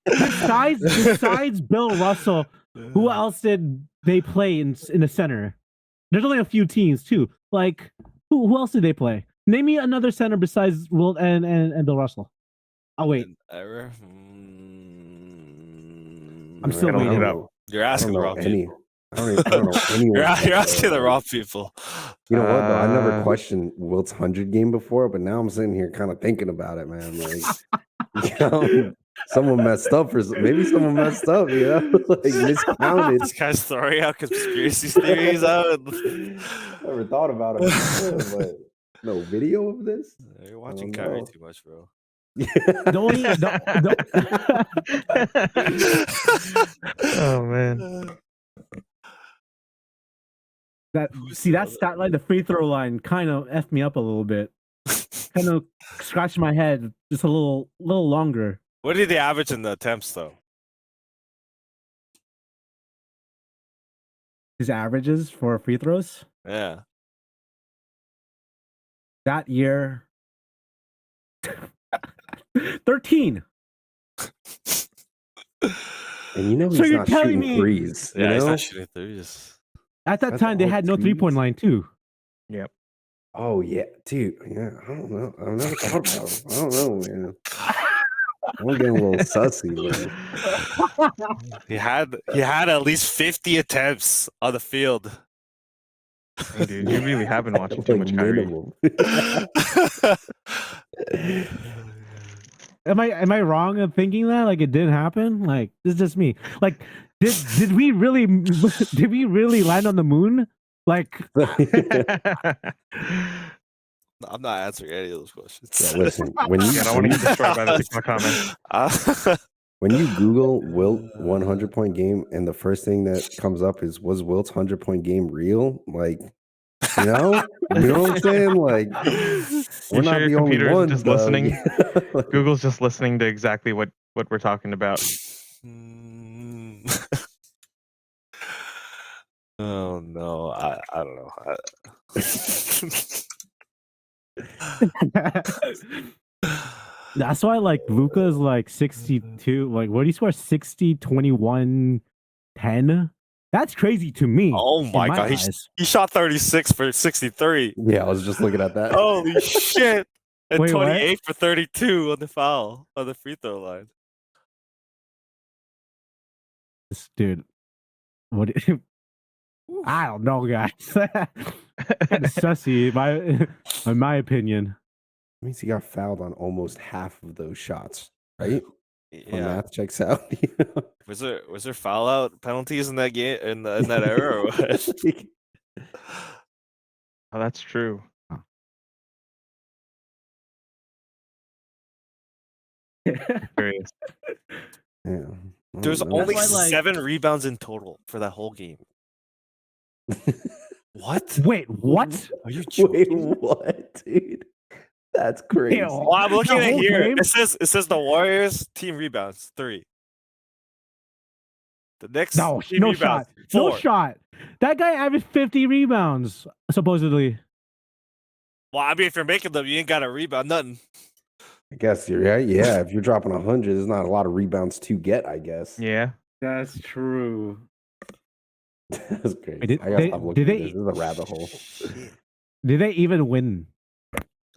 Besides Bill Russell, who else did they play in the center? There's only a few teams too. Like who else did they play? Name me another center besides Wilt and Bill Russell. Oh wait, Error. I'm still look waiting. it up. You're asking the wrong people. I don't know anyone. You're asking the wrong people. You know what, though? I never questioned Wilt's 100 game before, but now I'm sitting here kind of thinking about it, man. Like, someone messed up, or maybe someone messed up, you know? Like, miscounted. This guy's throwing out conspiracy theories out. Never thought about it before, but no video of this? You're watching Kyrie too much, bro. Oh man. That stat line, the free throw line, kind of effed me up a little bit. Kind of scratched my head just a little longer. What did they average in the attempts, though? His averages for free throws Yeah. that year, 13. And you know he's So you're not telling shooting me- threes. Yeah, he's you know? not shooting threes. At that That's time, they all had no twos. 3-point line too. Yep. Oh, yeah. Dude, yeah, I don't know. I've never thought about it. I don't know, man. I'm getting a little sussy, man. He had at least 50 attempts on the field. Hey, dude, you really have been watching too much Kyrie. Minimum. Am I wrong in thinking that? Like it didn't happen? Like this is just me. Like did we really land on the moon? Like I'm not answering any of those questions. Yeah, listen, when you I don't want to get destroyed by the TikTok comments. when you Google Wilt 100-point game and the first thing that comes up is, was Wilt's 100-point game real? Like, you know what I'm saying? Like, we're You not sure the your only computer ones. isn't just dog. listening? Google's just listening to exactly what we're talking about. Oh no, I don't know. that's why like Luka is like 62. Like what do you score? 60, 21, 10? That's crazy to me. Oh in my god, eyes. he shot 36 for 63. Yeah, I was just looking at that. Holy shit! And Wait, what? 28 for 32 on the foul on the free throw line. This dude. What I don't know, guys. Kind of sussy, in my opinion. Means he got fouled on almost half of those shots, right? When Yeah. math checks out. Was there foul out penalties in that game in that era or what? Oh, that's true. Curious. Yeah. There's I don't know. only why, like- 7 rebounds in total for that whole game. What? Wait, what? Are you Wait, joking? what, dude? That's crazy. Ew. Well, I'm looking The at whole here. game? It says the Warriors team rebounds 3. The Knicks No, team no rebounds shot. 4. No shot. That guy averaged 50 rebounds, supposedly. Well, I mean, if you're making them, you ain't got to rebound nothing. I guess you're right. Yeah, if you're dropping 100, there's not a lot of rebounds to get, I guess. Yeah. That's true. That's great. Did I gotta they- stop looking did at they- this. This is a rabbit hole. Shit. Did they even win?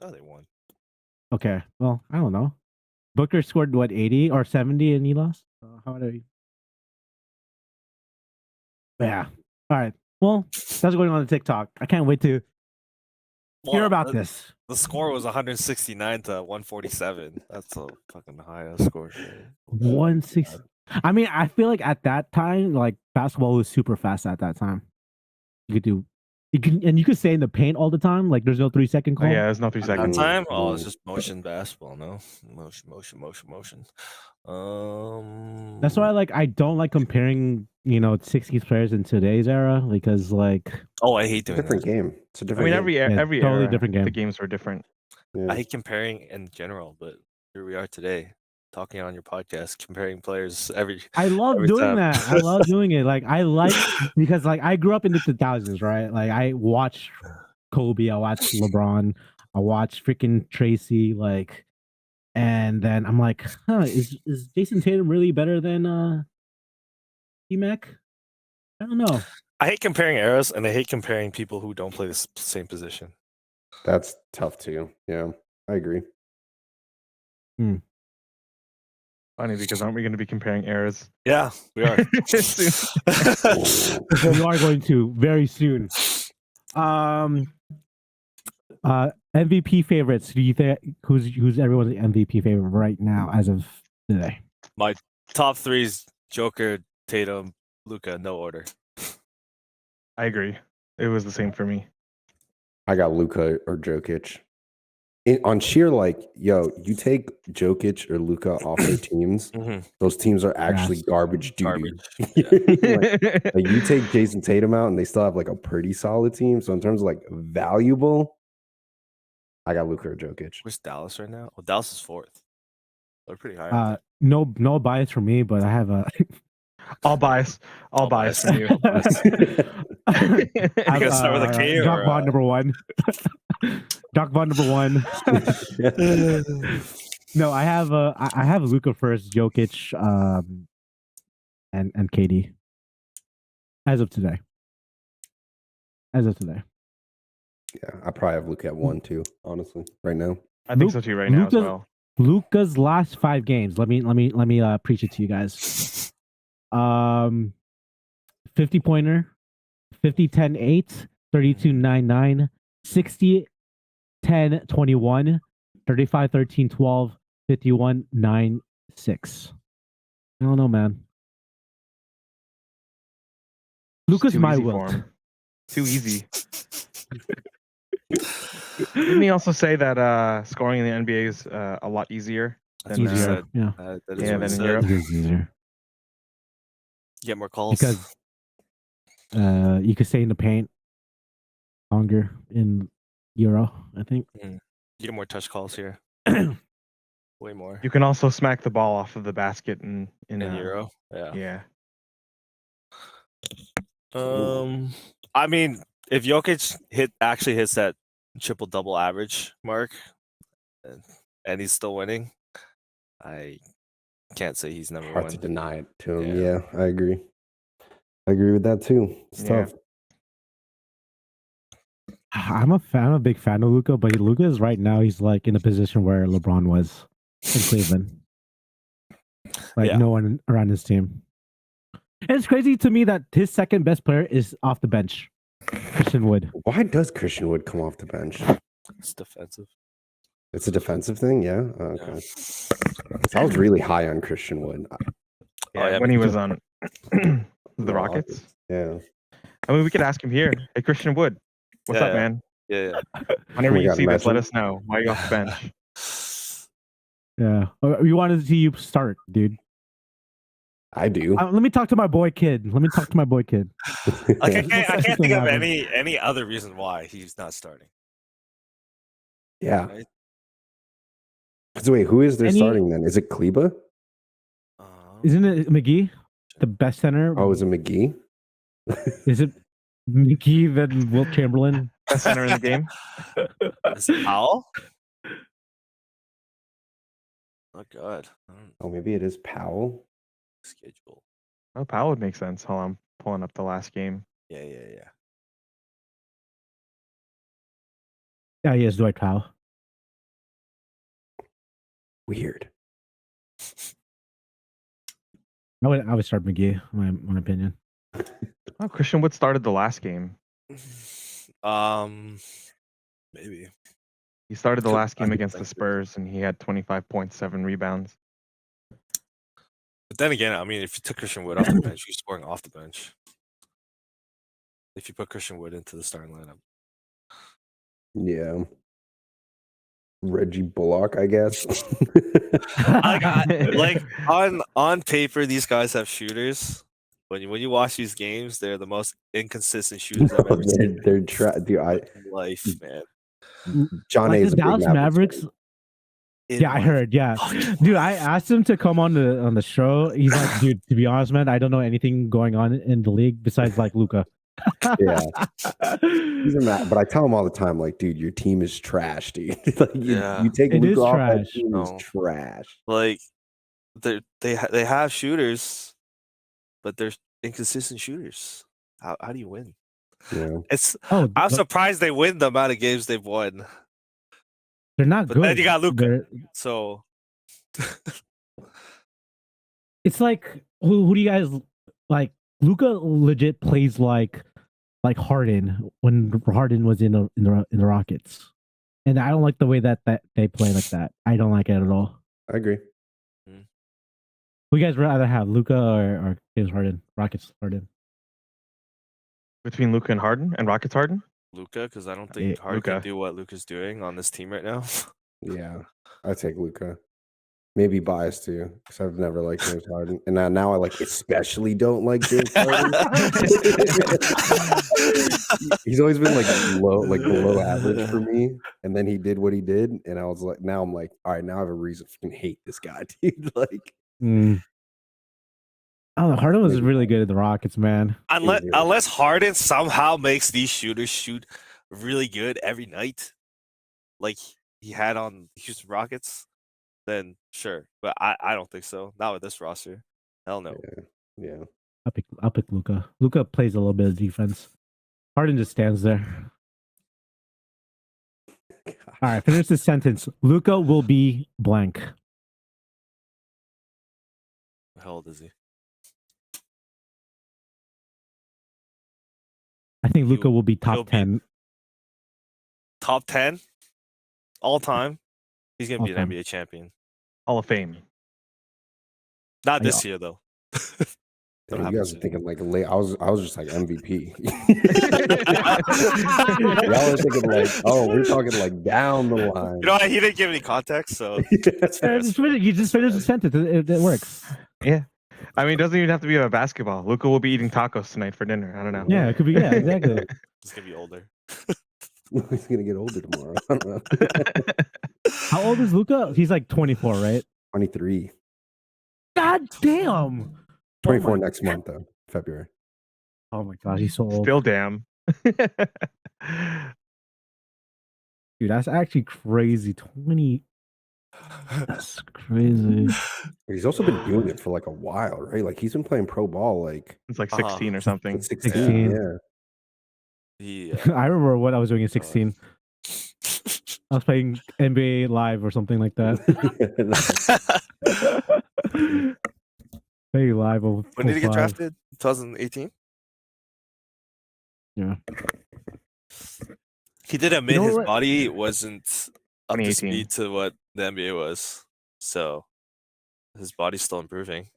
Oh, they won. Okay. Well, I don't know. Booker scored what, 80 or 70 and he lost? How did he? Yeah. All right. Well, that's going on the TikTok. I can't wait to hear Well, about the, this. the score was 169 to 147. That's a fucking high score. 160. I mean, I feel like at that time, like basketball was super fast at that time. You could do, you could stay in the paint all the time. Like there's no 3-second Oh, call. yeah, there's no 3 That seconds. time? Oh, it's Ooh. just motion basketball, no? Motion. That's why I don't like comparing 60s players in today's era because like Oh, I hate doing Different that. game. It's a I different mean, game. every totally era, different game. the games were different. Yeah. I hate comparing in general, but here we are today, talking on your podcast, comparing players I love every doing time. that. I love doing it. Like I like because like I grew up in the 2000s, right? Like I watched Kobe, I watched LeBron, I watched freaking Tracy, like, and then I'm like, is Jason Tatum really better than T-Mac? I don't know. I hate comparing eras, and I hate comparing people who don't play the same position. That's tough too. Yeah, I agree. Funny because aren't we going to be comparing eras? Yeah, we are. Soon. We are going to very soon. MVP favorites. Do you think who's everyone's MVP favorite right now as of today? My top three is Joker, Tatum, Luka, no order. I agree. It was the same for me. I got Luka or Jokic. On sheer you take Jokic or Luka off their teams, those teams are actually garbage doo doo. Garbage. You take Jason Tatum out, and they still have a pretty solid team. So in terms of valuable, I got Luka or Jokic. Where's Dallas right now? Oh, Dallas is fourth. They're pretty high. aren't No bias for me, but I have a all bias All from bias. you. You gotta start with a K or Doc Bond number one. Doc Bond number one. No, I have Luka first, Jokic, and KD. As of today. Yeah, I probably have Luka at 1 too. Honestly, right now. I think so too right now as well. Luka's last 5 games. Let me preach it to you guys. 50-pointer, 50-10-8, 32-9-9, 60-10-21, 35-13-12, 51-9-6. I don't know, man. Luka's my Wilt. Too easy. Didn't he also say that scoring in the NBA is a lot easier? That's than, what he said. Yeah. That is Yeah, what he than in said. Europe. It is easier. Get more calls. Because you could stay in the paint longer in Euro, I think. You get more touch calls here. Way more. You can also smack the ball off of the basket in Euro. Yeah. Yeah. I mean, if Jokic actually hits that triple double average mark, and he's still winning, I can't say he's number Hard one. to deny it to him. Yeah. Yeah, I agree. I agree with that too. It's Yeah. tough. I'm a big fan of Luka, but Luka is right now. He's in a position where LeBron was in Cleveland. Yeah. No one around his team. And it's crazy to me that his second best player is off the bench, Christian Wood. Why does Christian Wood come off the bench? It's defensive. It's a defensive thing, yeah. Oh, Yeah. okay. I was really high on Christian Wood. Yeah, yeah, when me he was too. on the Rockets. Yeah. I mean, we could ask him here. Hey, Christian Wood, what's Yeah, up, yeah. man? Yeah. Whenever We you got see this, let mentioned. us know. Why are you off the bench? Yeah, we wanted to see you start, dude. I do. Let me talk to my boy kid. Like, I can't think of happen. any other reason why he's not starting. Yeah. Right? So wait, who is their Any- starting then? Is it Kleba? Isn't it McGee, the best center? Oh, is it McGee? Is it McGee then Wilt Chamberlain? Best center in the game. Is it Powell? Oh God. I don't know. Oh, maybe it is Powell. Schedule. Oh, Powell would make sense. Hold on, I'm pulling up the last game. Yeah. Yeah, he is Dwight Powell. Weird. I would start McGee, my opinion. Oh, Christian Wood started the last game. Maybe. He started the Cool. last I game could against the think Spurs, and he had 25.7 rebounds. But then again, I mean, if you took Christian Wood off the bench, you're scoring off the bench. If you put Christian Wood into the starting lineup. Yeah. Reggie Bullock, I guess. Like on paper, these guys have shooters. When you watch these games, they're the most inconsistent shooters I've ever seen Dude, in life, man. John Like A. is the a big Dallas Mavericks. fan. Yeah, I heard. Yeah, dude, I asked him to come on the show. He's like, dude, to be honest, man, I don't know anything going on in the league besides like Luka. Yeah. He's a but I tell him all the time, like, dude, your team is trash, dude. Like, you take It is Luka off, that trash. team No. is trash. Like they have shooters, but they're inconsistent shooters. How do you win? Yeah. I'm surprised they win the amount of games they've won. They're not But good. then you got Luka. So it's like who do you guys like? Luka legit plays like Harden when Harden was in the Rockets, and I don't like the way that they play like that. I don't like it at all. I agree. Who you guys rather have, Luka or James Harden? Rockets Harden. Between Luka and Harden and Rockets Harden? Luka, because I don't think Harden can do what Luka's doing on this team right now. Yeah, I take Luka. Maybe biased too, because I've never liked James Harden, and now I like especially don't like James Harden. He's always been like below average for me, and then he did what he did, and I was like, now I'm like, all right, now I have a reason to fucking hate this guy, dude. Like, Oh, Harden was really good at the Rockets, man. Unless Harden somehow makes these shooters shoot really good every night, like he had on Houston Rockets, then sure. But I don't think so. Not with this roster. Hell no. Yeah. I'll pick Luka. Luka plays a little bit of defense. Harden just stands there. All right, finish this sentence. Luka will be blank. How old is he? I think Luka will be top 10. Top 10? All time? He's going to be All an time. NBA champion. Hall of Fame. Not this year, though. Damn, you guys are thinking like late. I was just like MVP. Y'all are thinking like, oh, we're talking like down the line. You know what? He didn't give any context, so You just finish the sentence. It works. Yeah. I mean, it doesn't even have to be about basketball. Luka will be eating tacos tonight for dinner. I don't know. Yeah, it could be. Yeah, exactly. he's going to be older. He's gonna get older tomorrow. I don't know. How old is Luka? He's like 24, right? 23. God damn. 24 next month though, February. Oh my god, he's so old. Still damn. Dude, that's actually crazy. 20. That's crazy. He's also been doing it for like a while, right? Like he's been playing pro ball like It's like 16 or something. 16. Yeah. I remember what I was doing at 16. I was playing NBA Live or something like that. Playing Live. When did he get drafted? 2018? Yeah. He did admit his body wasn't up to speed to what the NBA was. So his body's still improving.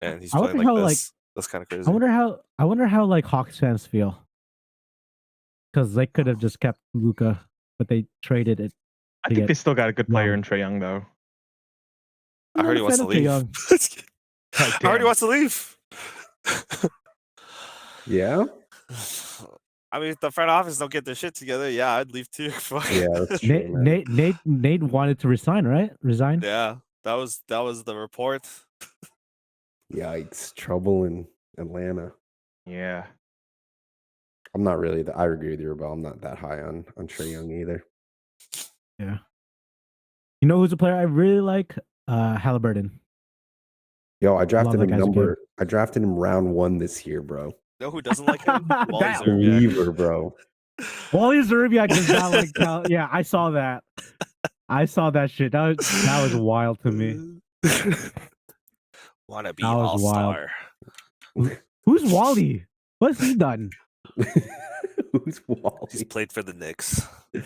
And he's playing like this. That's kind of crazy. I wonder how like Hawks fans feel. Because they could have just kept Luka, but they traded it. I think they still got a good player in Trae Young, though. I heard he wants to leave. I heard he wants to leave. Yeah. I mean, if the front office don't get their shit together, yeah, I'd leave too. Yeah, that's true, Nate wanted to resign, right? Resign. Yeah, that was the report. Yikes! Trouble in Atlanta. Yeah. I'm not really. I agree with you, but I'm not that high on Trae Young either. Yeah. You know who's a player I really like? Halliburton. Yo, I Love drafted that him guy's a kid. I drafted him round 1 this year, bro. You know who doesn't like him? Wally Damn. Zerbiak. Believer, bro. Wally Zerbiak does not like Cal. Yeah, I saw that. I saw that shit. That was wild to me. Wanna be That was all-star. Who's Wally? What's he done? Who's Wally? He's played for the Knicks. He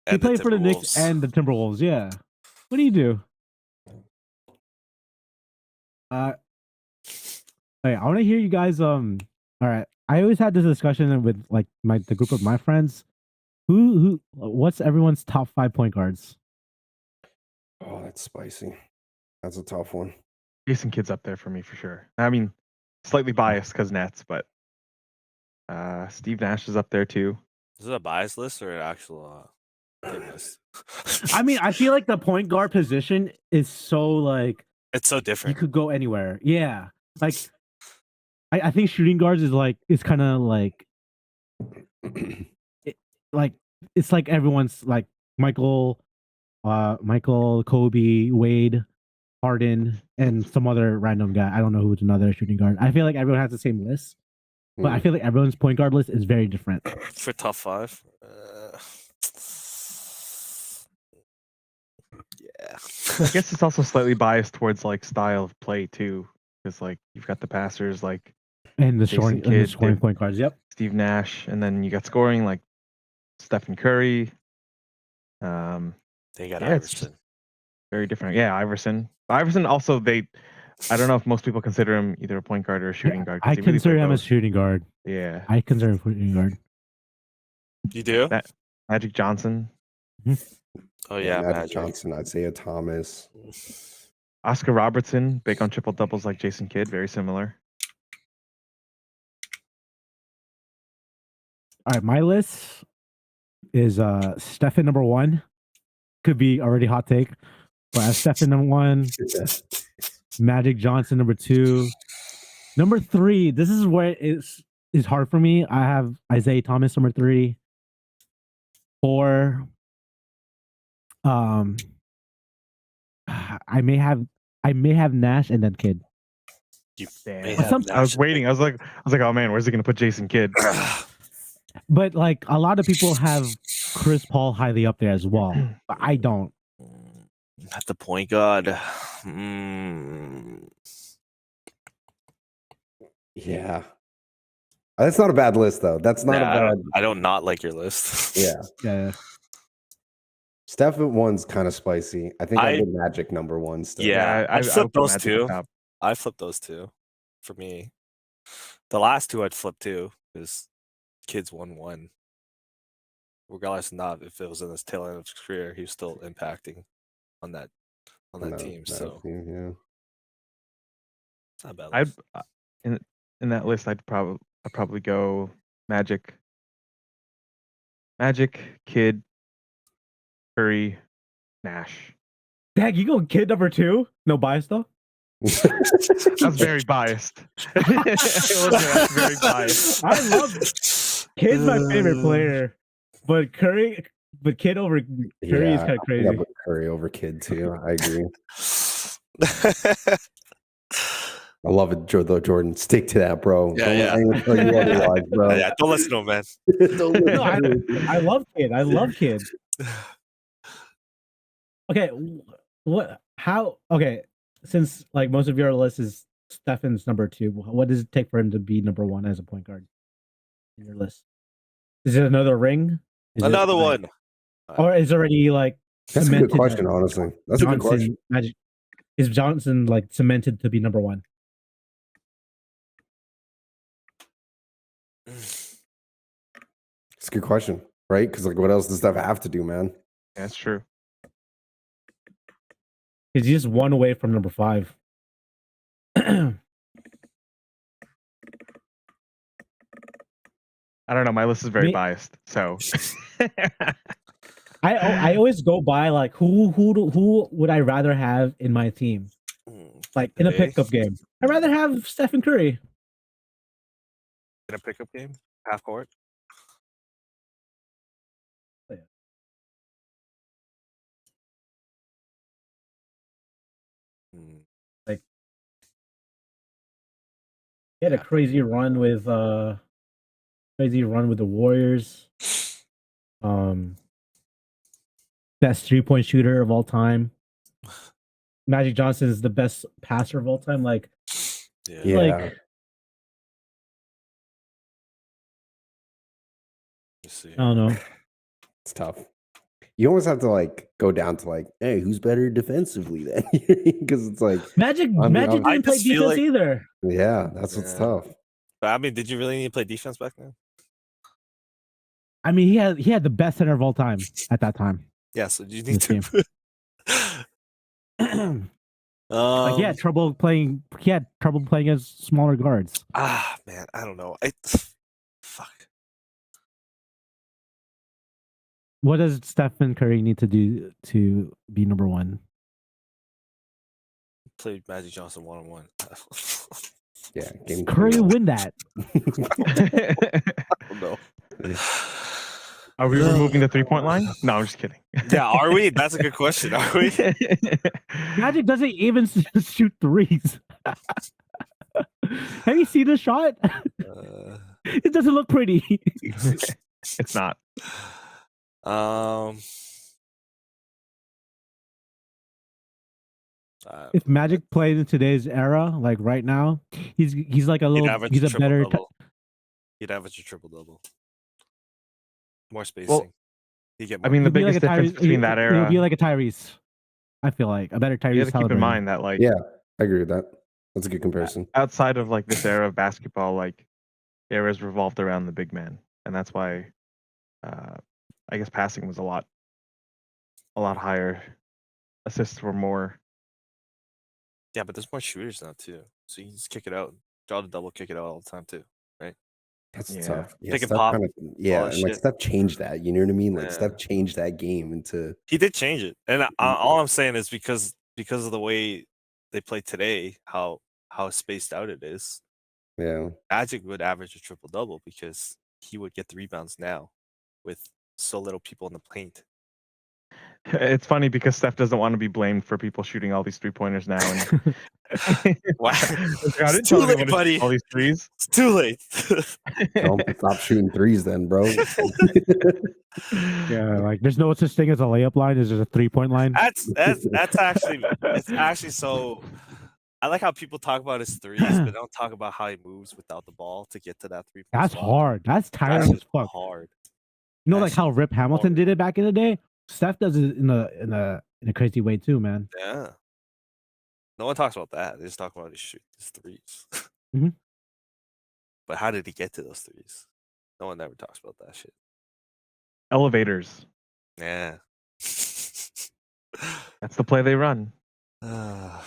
And played for the Knicks Timberwolves. and the Timberwolves. Yeah. What do you do? Hey, I want to hear you guys. All right. I always had this discussion with like the group of my friends. What's everyone's top 5 point guards? Oh, that's spicy. That's a tough one. Jason Kidd's up there for me for sure. I mean, slightly biased because Nets, but Steve Nash is up there too. Is it a bias list or an actual team list? I mean, I feel like the point guard position is so like It's so you different. could go anywhere. Yeah. Like I think shooting guards is kind of like it's like everyone's like Michael, Kobe, Wade, Harden, and some other random guy. I don't know who's another shooting guard. I feel like everyone has the same list, but I feel like everyone's point guard list is very different. For top 5? Yeah. I guess it's also slightly biased towards like style of play too, because like you've got the passers like And the Jason scoring Kidd, point guards. Yep. Steve Nash, and then you got scoring like Stephen Curry. They got Yeah, it's just Iverson. very different. Yeah, Iverson. Iverson also I don't know if most people consider him either a point guard or a shooting guard. 'cause I he really consider played him a both. shooting guard. Yeah. I consider him a shooting guard. You do? Magic Johnson, Oh yeah, Magic Magic. Johnson, Isaiah Thomas. Oscar Robertson, big on triple doubles like Jason Kidd, very similar. All right, my list is Stephen number 1. Could be already hot take, but I have Stephen number 1, Magic Johnson number 2, number 3. This is where it's hard for me. I have Isaiah Thomas number 3, 4. I may have Nash and then Kidd. You Damn. may But have some- I was Nash. waiting. I was like, oh man, where's he gonna put Jason Kidd? But like a lot of people have Chris Paul highly up there as well, but I don't. At the point guard. Yeah. That's not a bad list, though. That's not Yeah, a bad. I don't not like your list. Yeah. Yeah. Steph at 1's kind of spicy. I think I I- did Magic number 1 still. Yeah, I'd flip would put those Magic up two. top. I flipped those two for me. The last 2 I'd flip too, because Kids 1-1. Regardless of not if it was in his tail end of his career, he was still impacting on that team. So yeah. it's not bad. I'd list. in that list, I'd probably go Magic, Kidd, Curry, Nash. Dang, you go Kidd number 2? No bias though. That's very biased. That's very biased. I love Kidd's my favorite player, but Kidd over Curry is kind of crazy. Yeah, but Curry over Kidd too. I agree. I love it, though, Jordan. Stick to that, bro. Yeah, Don't yeah. let anyone tell you otherwise, bro. Yeah, don't listen to him, man. Don't listen No, to it. I love Kidd. I love Kidd. Okay, okay, since like most of your list is Stefan's number 2, what does it take for him to be number 1 as a point guard in your list? Is it another ring? Is it, Another like- one. or is it already like That's a good cemented question, that honestly. That's a good question. Magic is Johnson like cemented to be number 1? It's a good question, right? Because like, what else does Steph have to do, man? That's true. He's just one away from number 5. I don't know. My list is very Me- biased, so I always go by like who would I rather have in my team? Like in a Today? pickup game, I'd rather have Stephen Curry. In a pickup game, half court. Like He had a crazy run with the Warriors. Best 3-point shooter of all time. Magic Johnson is the best passer of all time. Like, Yeah. like Let's see. I don't know. It's tough. You almost have to like go down to like, hey, who's better defensively then? Because it's like Magic I didn't play just feel defense like- either. yeah, that's what's Yeah. tough. But I mean, did you really need to play defense back then? I mean, he had the best center of all time at that time. Yeah, so you need This to. Like he had trouble playing. He had trouble playing as smaller guards. Man, I don't know. Fuck. What does Stephen Curry need to do to be number one? Played Magic Johnson 1-on-1. Yeah, game Curry win that. I don't know. Are we removing the 3-point line? No, I'm just kidding. Yeah, are we? That's a good question. Are we? Magic doesn't even shoot threes. Have you seen the shot? It doesn't look pretty. It's not. If Magic played in today's era, like right now, he's like a he'd little. average He's a better. triple-double. He'd average a triple-double. More spacing. Well, He'd get I more. mean, the he'd be biggest like a difference between that era, He'll be like a Tyrese. I feel like a better Tyrese. you got to keep in Halliburton. mind that, like, Yeah, I agree with that. That's a good comparison. outside of like this era of basketball, like, the eras revolved around the big man, and that's why, I guess passing was a lot higher. Assists were more. Yeah, but there's more shooters now too. So you can just kick it out, draw the double, kick it out all the time too. That's Yeah. tough. Yeah, Pick and Steph pop, kinda, yeah, all that and like shit. Steph changed that. You know what I mean? Like Yeah. Steph changed that game into He did change it, and all I'm saying is because of the way they play today, how spaced out it is. yeah. Magic would average a triple double because he would get the rebounds now, with so little people in the paint. It's funny because Steph doesn't want to be blamed for people shooting all these 3-pointers now. And Wow. I didn't It's too tell anyone late, to shoot buddy. all these threes. It's too late. Don't stop shooting threes then, bro. Yeah, like there's no such thing as a layup line. There's just a 3-point line. That's actually it's actually so. I like how people talk about his threes, but they don't talk about how he moves without the ball to get to that 3-point. That's hard. That's tiring as fuck. Hard. You know, like That's how Rip Hamilton hard. did it back in the day. Steph does it in a crazy way too, man. Yeah. No one talks about that. They just talk about his threes. Mhm. But how did he get to those threes? No one ever talks about that shit. Elevators. Yeah. That's the play they run. I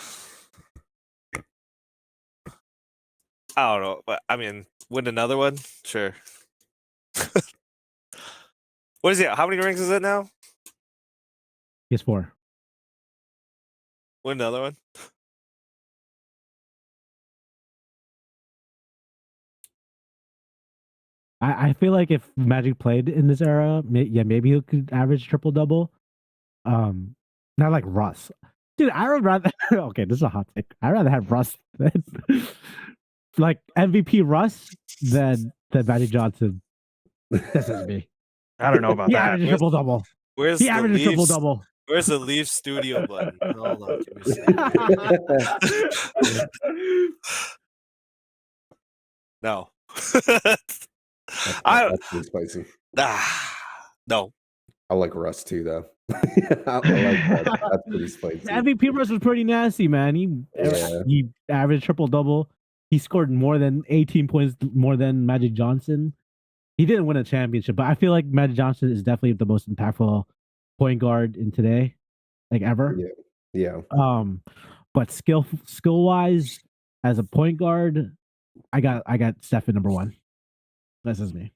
don't know, but I mean, win another one, sure. What is it? How many rings is it now? He's 4. Win another one. I feel like if Magic played in this era, maybe he could average triple double. Not like Russ, dude. I would rather. Okay, this is a hot take. I'd rather have Russ than like MVP Russ than Magic Johnson. This is me. I don't know about He that. averaged triple double. Where's He the averaged triple Leafs? double. Where's the Leaf studio button? Hold on, give me a second. No. That's pretty spicy. No. I like Russ too, though. I like that. That's pretty spicy. MVP Russ was pretty nasty, man. He averaged triple double. He scored more than 18 points more than Magic Johnson. He didn't win a championship, but I feel like Magic Johnson is definitely the most impactful point guard in today, like ever. Yeah. But skill wise, as a point guard, I got Steph at number 1. This is me.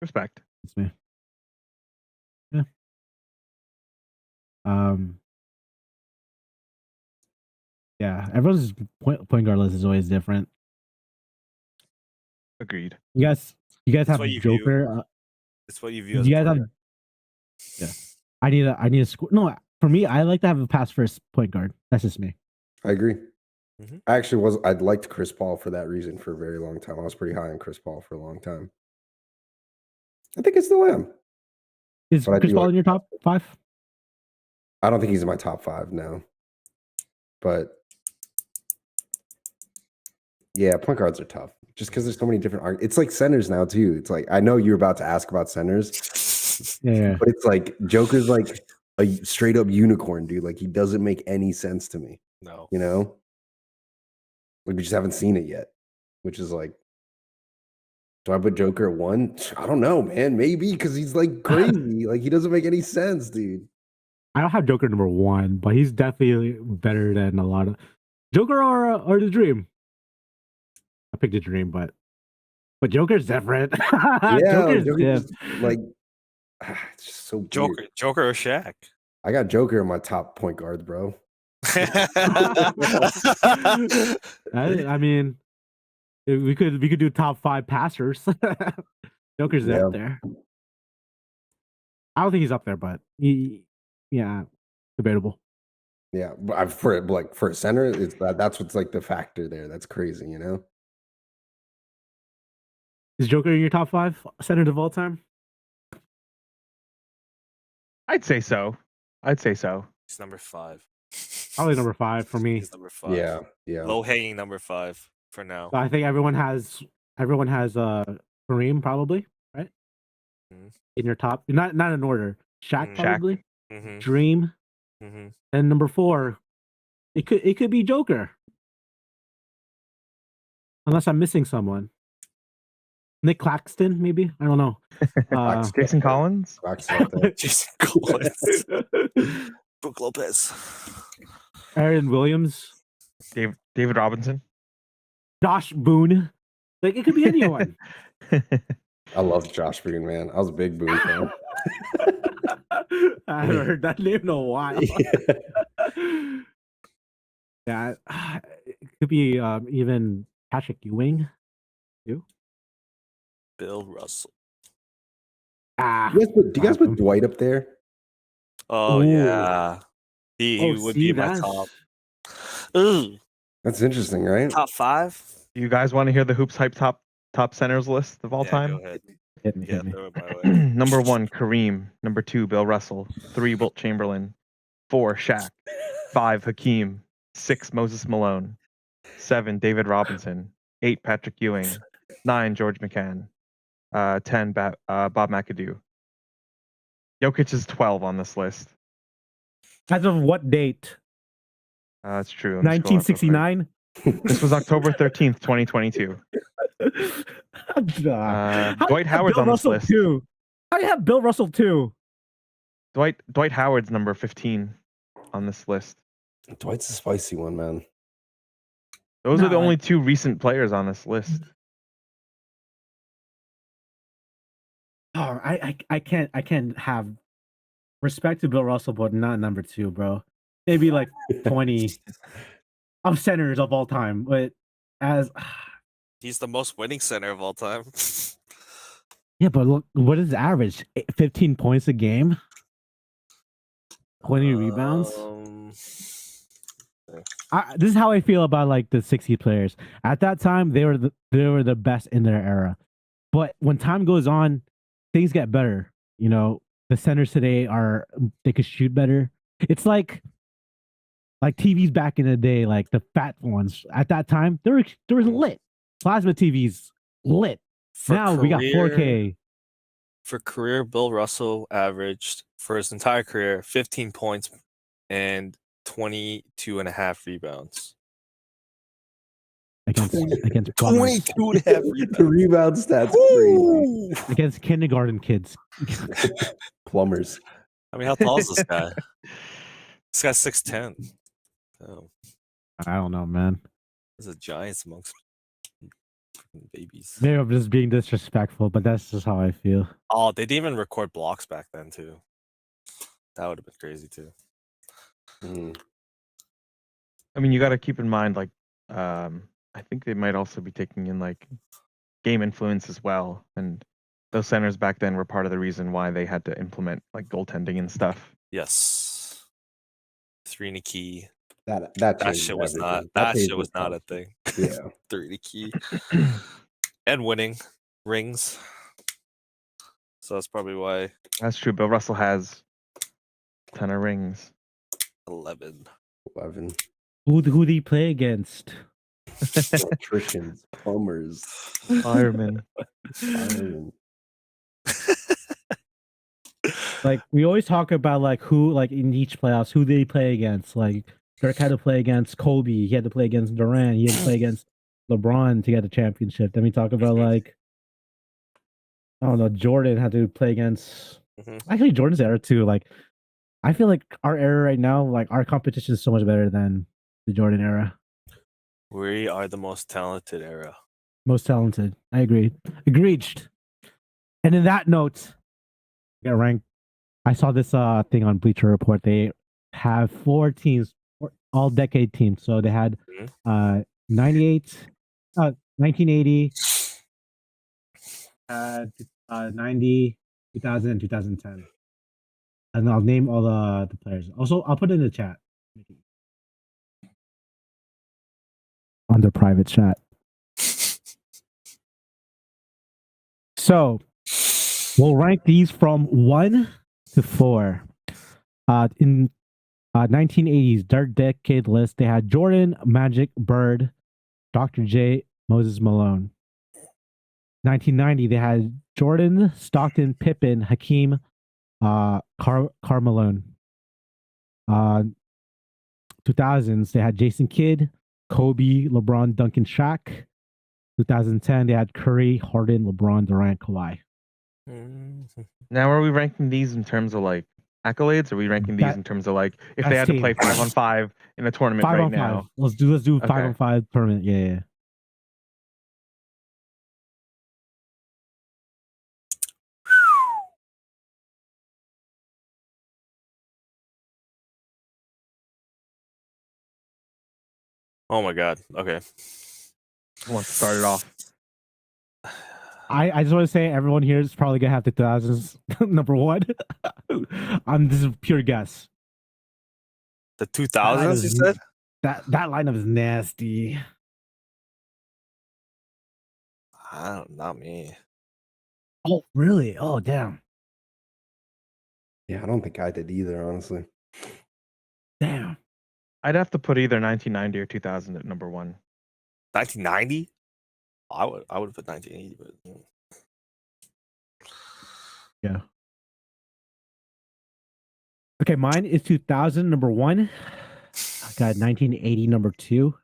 Respect. It's me. Yeah. Yeah. Everyone's point guard list is always different. Agreed. You guys That's have what you view. Joker. It's what you view as You a guys have. player. Yeah. I need a score. No, for me, I like to have a pass first point guard. That's just me. I agree. I liked Chris Paul for that reason for a very long time. I was pretty high on Chris Paul for a long time. I think I still am. Is Chris Paul in your top 5? I don't think he's in my top 5 now. But yeah, point guards are tough. Just because there's so many different it's like centers now too. It's like I know you're about to ask about centers. Yeah. But it's like Joker's like a straight up unicorn, dude. Like he doesn't make any sense to me. No. You know? Like we just haven't seen it yet. Which is like, do I put Joker at 1? I don't know, man. Maybe because he's like crazy. Like he doesn't make any sense, dude. I don't have Joker number 1, but he's definitely better than a lot of Joker or the Dream. I picked the Dream, but Joker's different. Yeah, Joker's like it's just so weird. Joker or Shaq? I got Joker in my top point guards, bro. I mean, we could do top 5 passers. Joker's up there. I don't think he's up there, but yeah, debatable. Yeah, but for a center, that's what's like the factor there. That's crazy, you know. Is Joker in your top 5 centers of all time? I'd say so. He's number 5. Probably number 5 for me. He's number 5. Yeah. Low hanging number 5 for now. So I think everyone has Kareem probably, right? In your top, not in order. Shaq probably. Dream. And number 4, it could be Joker. Unless I'm missing someone. Nick Claxton, maybe? I don't know. Jason Collins? Jason Collins. Brook Lopez. Aaron Williams. David Robinson. Josh Boone. Like, it could be anyone. I love Josh Boone, man. I was a big Boone fan. I haven't heard that name in a while. Yeah, it could be even Patrick Ewing, too. Bill Russell. Do you guys put Dwight up there? Oh, yeah. He would be my top. Ooh. That's interesting, right? Top 5? You guys want to hear the Hoops Hype top centers list of all time? Go ahead. Hit me. Throw it my way. Number 1, Kareem. Number 2, Bill Russell. 3, Wilt Chamberlain. 4, Shaq. 5, Hakeem. 6, Moses Malone. 7, David Robinson. 8, Patrick Ewing. 9, George McCann. 10, Bob McAdoo. Jokic is 12 on this list. As of what date? That's true. 1969? This was October 13th, 2022. Dwight Howard's on this list. Too. I have Bill Russell too. Dwight Howard's number 15 on this list. Dwight's a spicy one, man. Those are the only 2 recent players on this list. Oh, I can't have respect to Bill Russell, but not number 2, bro. Maybe like 20 of centers of all time, but he's the most winning center of all time. Yeah, but look, what is the average? 15 points a game, 20 rebounds. This is how I feel about like the 60 players. At that time, they were the best in their era. But when time goes on, things get better. You know, the centers today they could shoot better. It's like TVs back in the day, like the fat ones. At that time, they were lit. Plasma TVs lit. Now we got 4K. For career, Bill Russell averaged for his entire career 15 points and 22.5 rebounds. Against 22.5 The rebound stats crazy. Against kindergarten kids. Plumbers. I mean, how tall is this guy? This guy's 6'10". Oh. I don't know, man. There's a giants amongst babies. Maybe I'm just being disrespectful, but that's just how I feel. Oh, they didn't even record blocks back then, too. That would have been crazy, too. I mean, you got to keep in mind, like, I think they might also be taking in like game influence as well, and those centers back then were part of the reason why they had to implement like goaltending and stuff. Yes. 3 and a key. That That changed shit was not. everything. That changed shit was the not a culture. thing. Yeah. 3D key and winning rings. So that's probably why That's true. Bill Russell has a ton of rings. 11. 11. Who did he play against? Electricians, plumbers, Fireman. firemen. Like we always talk about like who like in each playoffs who they play against. Like Dirk had to play against Kobe. He had to play against Durant. He had to play against LeBron to get a championship. Then we talk about like I don't know. Jordan had to play against actually Jordan's era too. Like I feel like our era right now, like our competition is so much better than the Jordan era. We are the most talented era. Most talented. I agree. Agreed. And in that note, got ranked. I saw this thing on Bleacher Report. They have 4 teams, all decade teams. So they had 98, 1980, 90, 2000, and 2010. And I'll name all the players. Also, I'll put it in the chat. On their private chat. So we'll rank these from 1 to 4. In 1980s Dark Decade list, they had Jordan, Magic, Bird, Dr. J, Moses Malone. 1990, they had Jordan, Stockton, Pippen, Hakeem, Carmelo. 2000s, they had Jason Kidd, Kobe, LeBron, Duncan, Shaq. 2010, they had Curry, Harden, LeBron, Durant, Kawhi. Now, are we ranking these in terms of like accolades? Or are we ranking these in terms of like if they had to play 5-on-5 in a tournament 5 right on 5. now? Let's do 5-on-5 tournament. Yeah. Oh my god. Okay. Who wants to start it off? I just want to say everyone here is probably gonna have the 2000s number 1. This is a pure guess. The 2000s, you said? That lineup is nasty. Not me. Oh, really? Oh, damn. Yeah, I don't think I did either, honestly. Damn. I'd have to put either 1990 or 2000 at number 1. 1990? I would have put 1980, but Yeah. Okay, mine is 2000 number 1. I got 1980 number 2,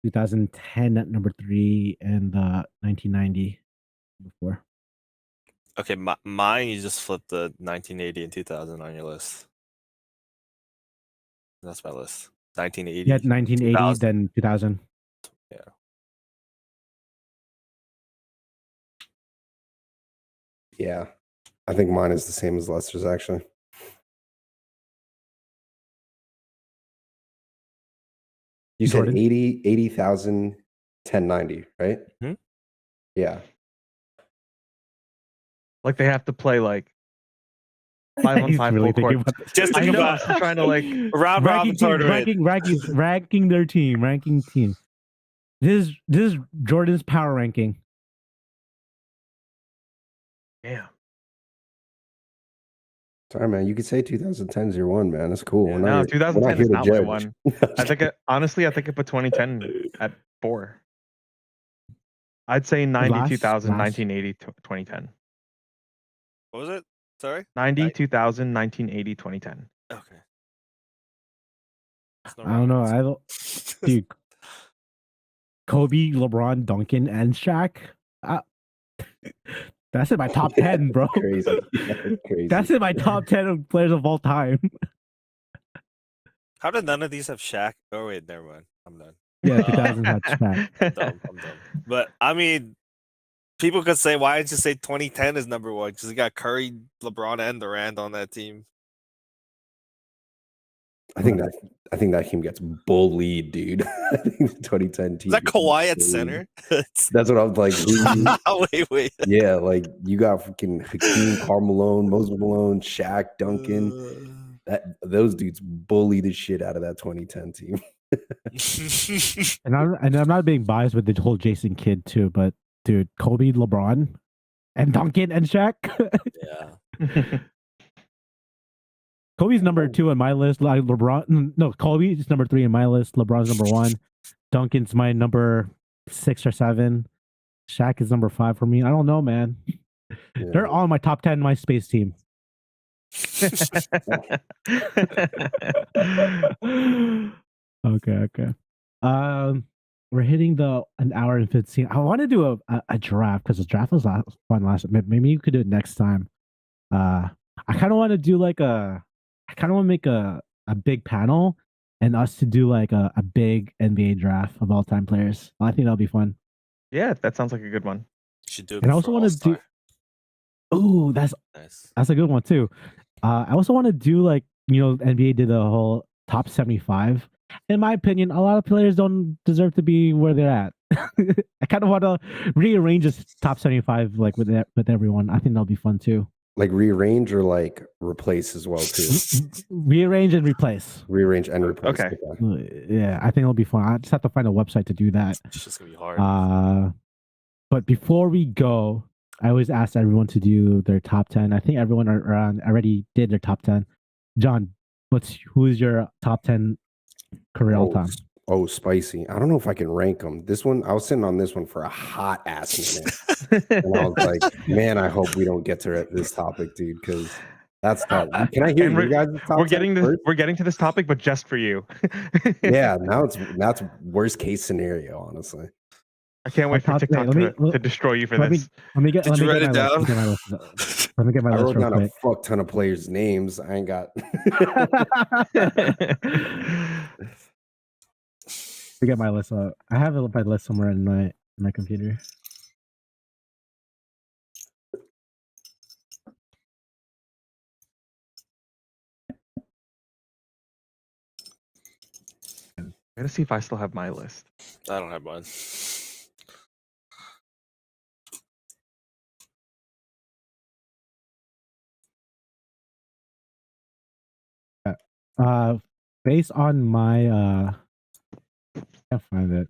2010 at number 3, and 1990 number 4. okay, mine you just flip the 1980 and 2000 on your list. That's my list. 1980. Yeah, 1980, 2000. then 2000. Yeah. Yeah. I think mine is the same as Lester's, actually. You said Jordan? 80,000, 1090, right? Hmm? Yeah. Like they have to play like 5-on-5 really full court. Just I think know. about I'm trying to like round robin tournament. ranking their team, ranking team. This is Jordan's power ranking. damn. Sorry, man. You could say 2010 is your one, man. That's cool. Yeah, No, we're 2010 here is to not my judge. one. I think honestly, I think I put 2010 at 4. I'd say 90, 2000, 1980, 2010. What was it? Sorry? 90, 2000, 1980, 2010. Okay. There's no I don't know. round. I don't, dude. Kobe, LeBron, Duncan, and Shaq. That's in my top 10, bro. Crazy. That's crazy. That's in my top 10 of players of all time. How did none of these have Shaq? Oh wait, never mind. I'm done. Yeah, 2000 had Shaq. I'm dumb. But I mean, people could say, why did you say 2010 is number 1? Because you got Curry, LeBron, and Durant on that team. I think that team gets bullied, dude. I think the 2010 team. Is that gets Kawhi at bullied. center? That's what I was like. wait. Yeah, like you got freaking Hakeem, Carmelo, Moses Malone, Shaq, Duncan. those dudes bully the shit out of that 2010 team. And I'm not being biased with the whole Jason Kidd too, but dude, Kobe, LeBron, and Duncan and Shaq. Yeah. Kobe's number 2 on my list. Like Kobe's number 3 on my list. LeBron's number 1. Duncan's my number 6 or 7. Shaq is number 5 for me. I don't know, man. Yeah. They're all my top 10 MySpace team. Okay. We're hitting an hour and 15. I want to do a draft because the draft was fun last. Maybe you could do it next time. I kind of want to do I kind of want to make a big panel and us to do like a big NBA draft of all time players. I think that'll be fun. Yeah, that sounds like a good one. You should do it. And I also want to do. Oh, that's nice. That's a good one too. I also want to do NBA did the whole top 75. In my opinion, a lot of players don't deserve to be where they're at. I kind of want to rearrange this top 75 with everyone. I think that'll be fun too. Like rearrange or like replace as well too. Rearrange and replace. Rearrange and replace. Okay. Yeah, I think it'll be fun. I just have to find a website to do that. It's just gonna be hard. But before we go, I always ask everyone to do their top 10. I think everyone around already did their top 10. John, who's your top 10 career all time? Oh, spicy. I don't know if I can rank them. This one, I was sitting on this one for a hot ass minute. And I was like, man, I hope we don't get to this topic, dude, because that's tough. Can I hear you guys' top 10 we're getting to this topic, but just for you. Yeah, that's worst case scenario, honestly. I can't wait for TikTok to destroy you for this. Did you write it down? Let me get my list. I wrote down a fuck ton of players' names. I ain't got. I get my list up. I have my list somewhere in my computer. I gotta see if I still have my list. I don't have mine. Based on my I can't find it.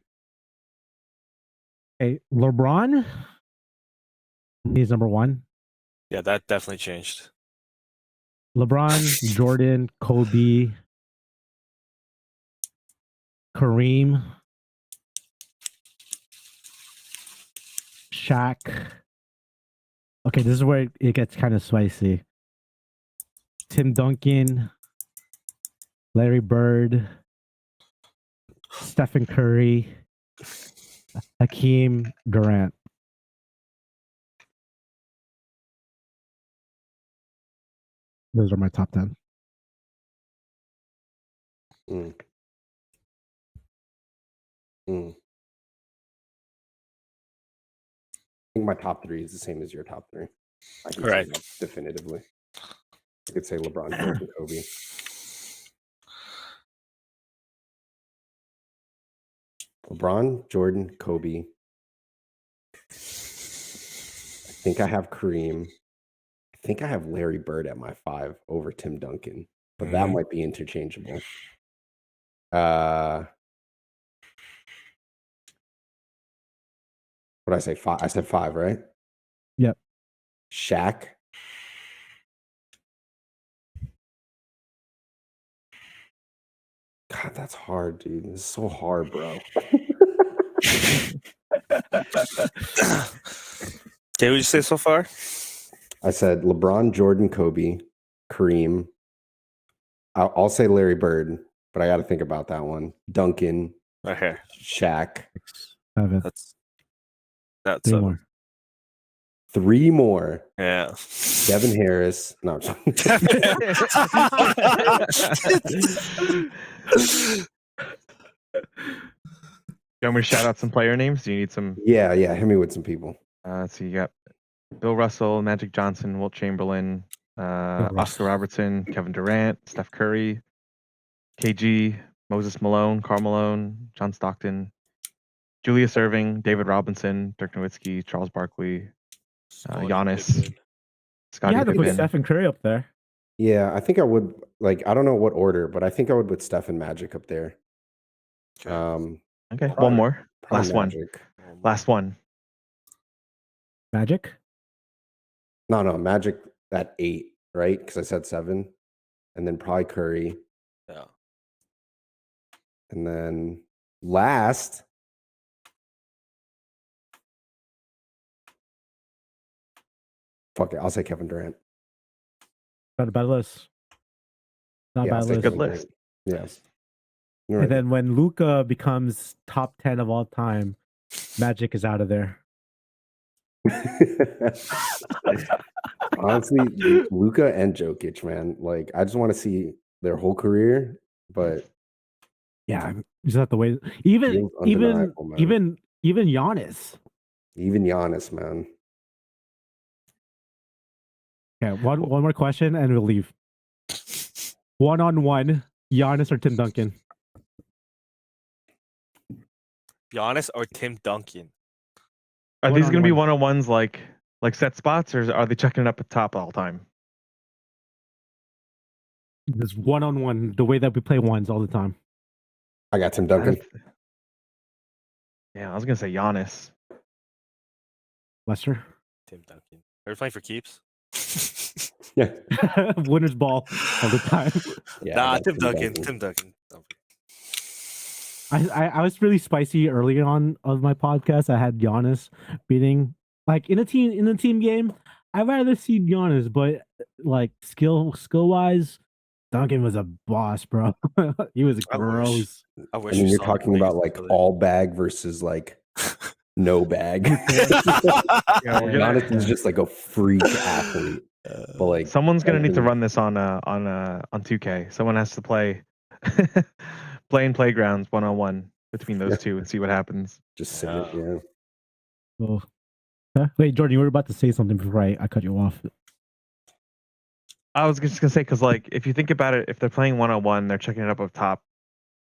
Okay, LeBron. He's number 1. Yeah, that definitely changed. LeBron, Jordan, Kobe, Kareem, Shaq. Okay, this is where it gets kind of spicy. Tim Duncan, Larry Bird, Stephen Curry, Hakeem Durant. Those are my top 10. I think my top 3 is the same as your top 3. I can say that definitively. I could say LeBron, Jordan, Kobe. LeBron, Jordan, Kobe. I think I have Kareem. I think I have Larry Bird at my 5 over Tim Duncan, but that might be interchangeable. What did I say? 5. I said 5, right? Yep. Shaq. God, that's hard, dude. This is so hard, bro. Okay, what did you say so far? I said LeBron, Jordan, Kobe, Kareem. I'll say Larry Bird, but I got to think about that one. Duncan, Okay, Shaq. 7. that's 3 more. 3 more. Yeah. Devin Harris. No, I'm sorry. You want me to shout out some player names? Do you need some? Yeah. Hit me with some people. Let's see. You got Bill Russell, Magic Johnson, Wilt Chamberlain, Oscar Robertson, Kevin Durant, Steph Curry, KG, Moses Malone, Karl Malone, John Stockton, Julius Erving, David Robinson, Dirk Nowitzki, Charles Barkley, Giannis, Scottie You had to put Pippen. Stephen Curry up there. Yeah, I think I would I don't know what order, but I think I would put Steph and Magic up there. Okay. Okay, Probably- one more. probably Last one. Magic. Last one. Magic. No, Magic at 8, right? Because I said 7, and then probably Curry, Yeah. and then last. Fuck it, I'll say Kevin Durant. Not a bad list. Not a Yeah, I'll bad say list. Good Kevin list. Durant. Yeah. Nice. You're And right. then when Luka becomes top 10 of all time, Magic is out of there. Honestly, Luka and Jokic, man. Like, I just want to see their whole career, but Yeah, just have to wait. Even feels undeniable, man. even Giannis. Even Giannis, man. Okay, one more question and we'll leave. 1-on-1, Giannis or Tim Duncan? Giannis or Tim Duncan? Are these going to be One-on-one. one-on-ones like set spots, or are they checking it up at top all the time? This 1-on-1, the way that we play ones all the time. I got Tim Duncan. Yeah, I was going to say Giannis. Lester? Tim Duncan. Are you playing for keeps? Yeah. Winner's ball all the time. Yeah, I Nah, got Tim Duncan. Tim Duncan. I was really spicy early on of my podcast. I had Giannis beating in a team game. I'd rather see Giannis, but skill wise, Duncan was a boss, bro. He was gross. I I wish mean, we you're saw talking them play about each other. all bag versus no bag. Yeah, we're gonna, Giannis is just a freak athlete. But someone's going to need to Duncan- run this on 2K. Someone has to play in playgrounds 1-on-1 between those two and see what happens. just sit it, yeah. Oh. Huh? Wait, Jordan, you were about to say something before I cut you off. I was just gonna say, because if you think about it, if they're playing 1-on-1, they're checking it up top.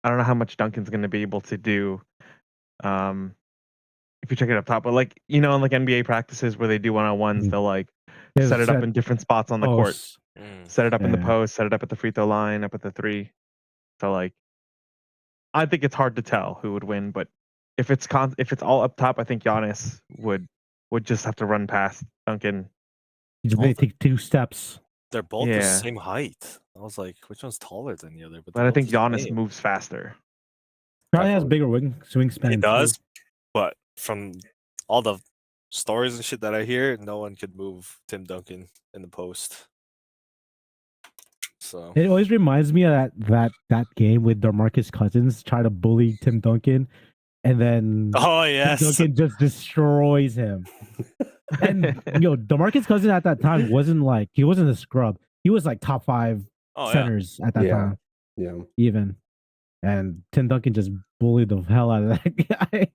I don't know how much Duncan's gonna be able to do. If you check it up top, but in NBA practices where they do 1-on-1s, they'll set it up in different spots on the court. Set it up in the post, set it up at the free throw line, up at the 3. So I think it's hard to tell who would win, but if it's all up top, I think Giannis would just have to run past Duncan. They take 2 steps. They're both the Yeah. same height. I was like, which one's taller than the other? But I think they're both the Giannis same. moves faster. Probably has bigger wingspan. He too. does, but from all the stories and shit that I hear, no one could move Tim Duncan in the post. So It always reminds me of that game with DeMarcus Cousins try to bully Tim Duncan, and then oh yes, Tim Duncan just destroys him. And DeMarcus Cousins at that time wasn't a scrub. He was top 5 oh yeah. centers at that time, Yeah. even. And Tim Duncan just bullied the hell out of that guy.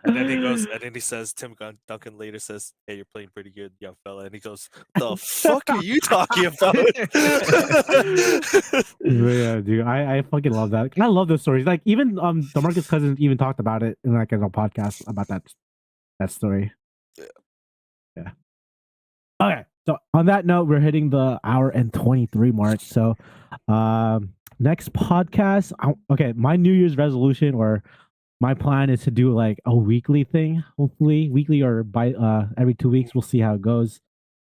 And then he says, Duncan later says, "Hey, you're playing pretty good, young fella." And he goes, "The fuck are you talking about?" Yeah, dude, I fucking love that. I love those stories. Even DeMarcus Cousins even talked about it in a podcast about that story. Yeah. Okay. So on that note, we're hitting the hour and 23 mark. So next podcast, okay, my New Year's resolution or my plan is to do a weekly thing, hopefully weekly or by every 2 weeks. We'll see how it goes.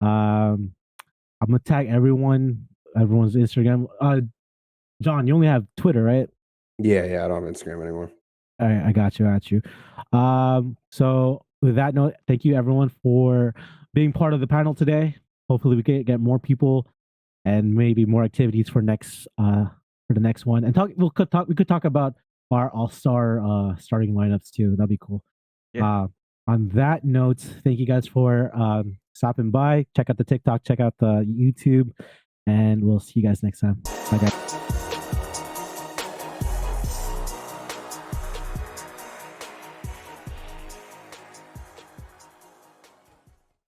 I'm gonna tag everyone's Instagram. John, you only have Twitter, right? Yeah, I don't have Instagram anymore. All right, I got you. So with that note, thank you everyone for being part of the panel today. Hopefully we can get more people and maybe more activities for the next one. And we could talk about our all-star starting lineups too. That'd be cool. Yeah. On that note, thank you guys for stopping by. Check out the TikTok, check out the YouTube, and we'll see you guys next time. Bye guys.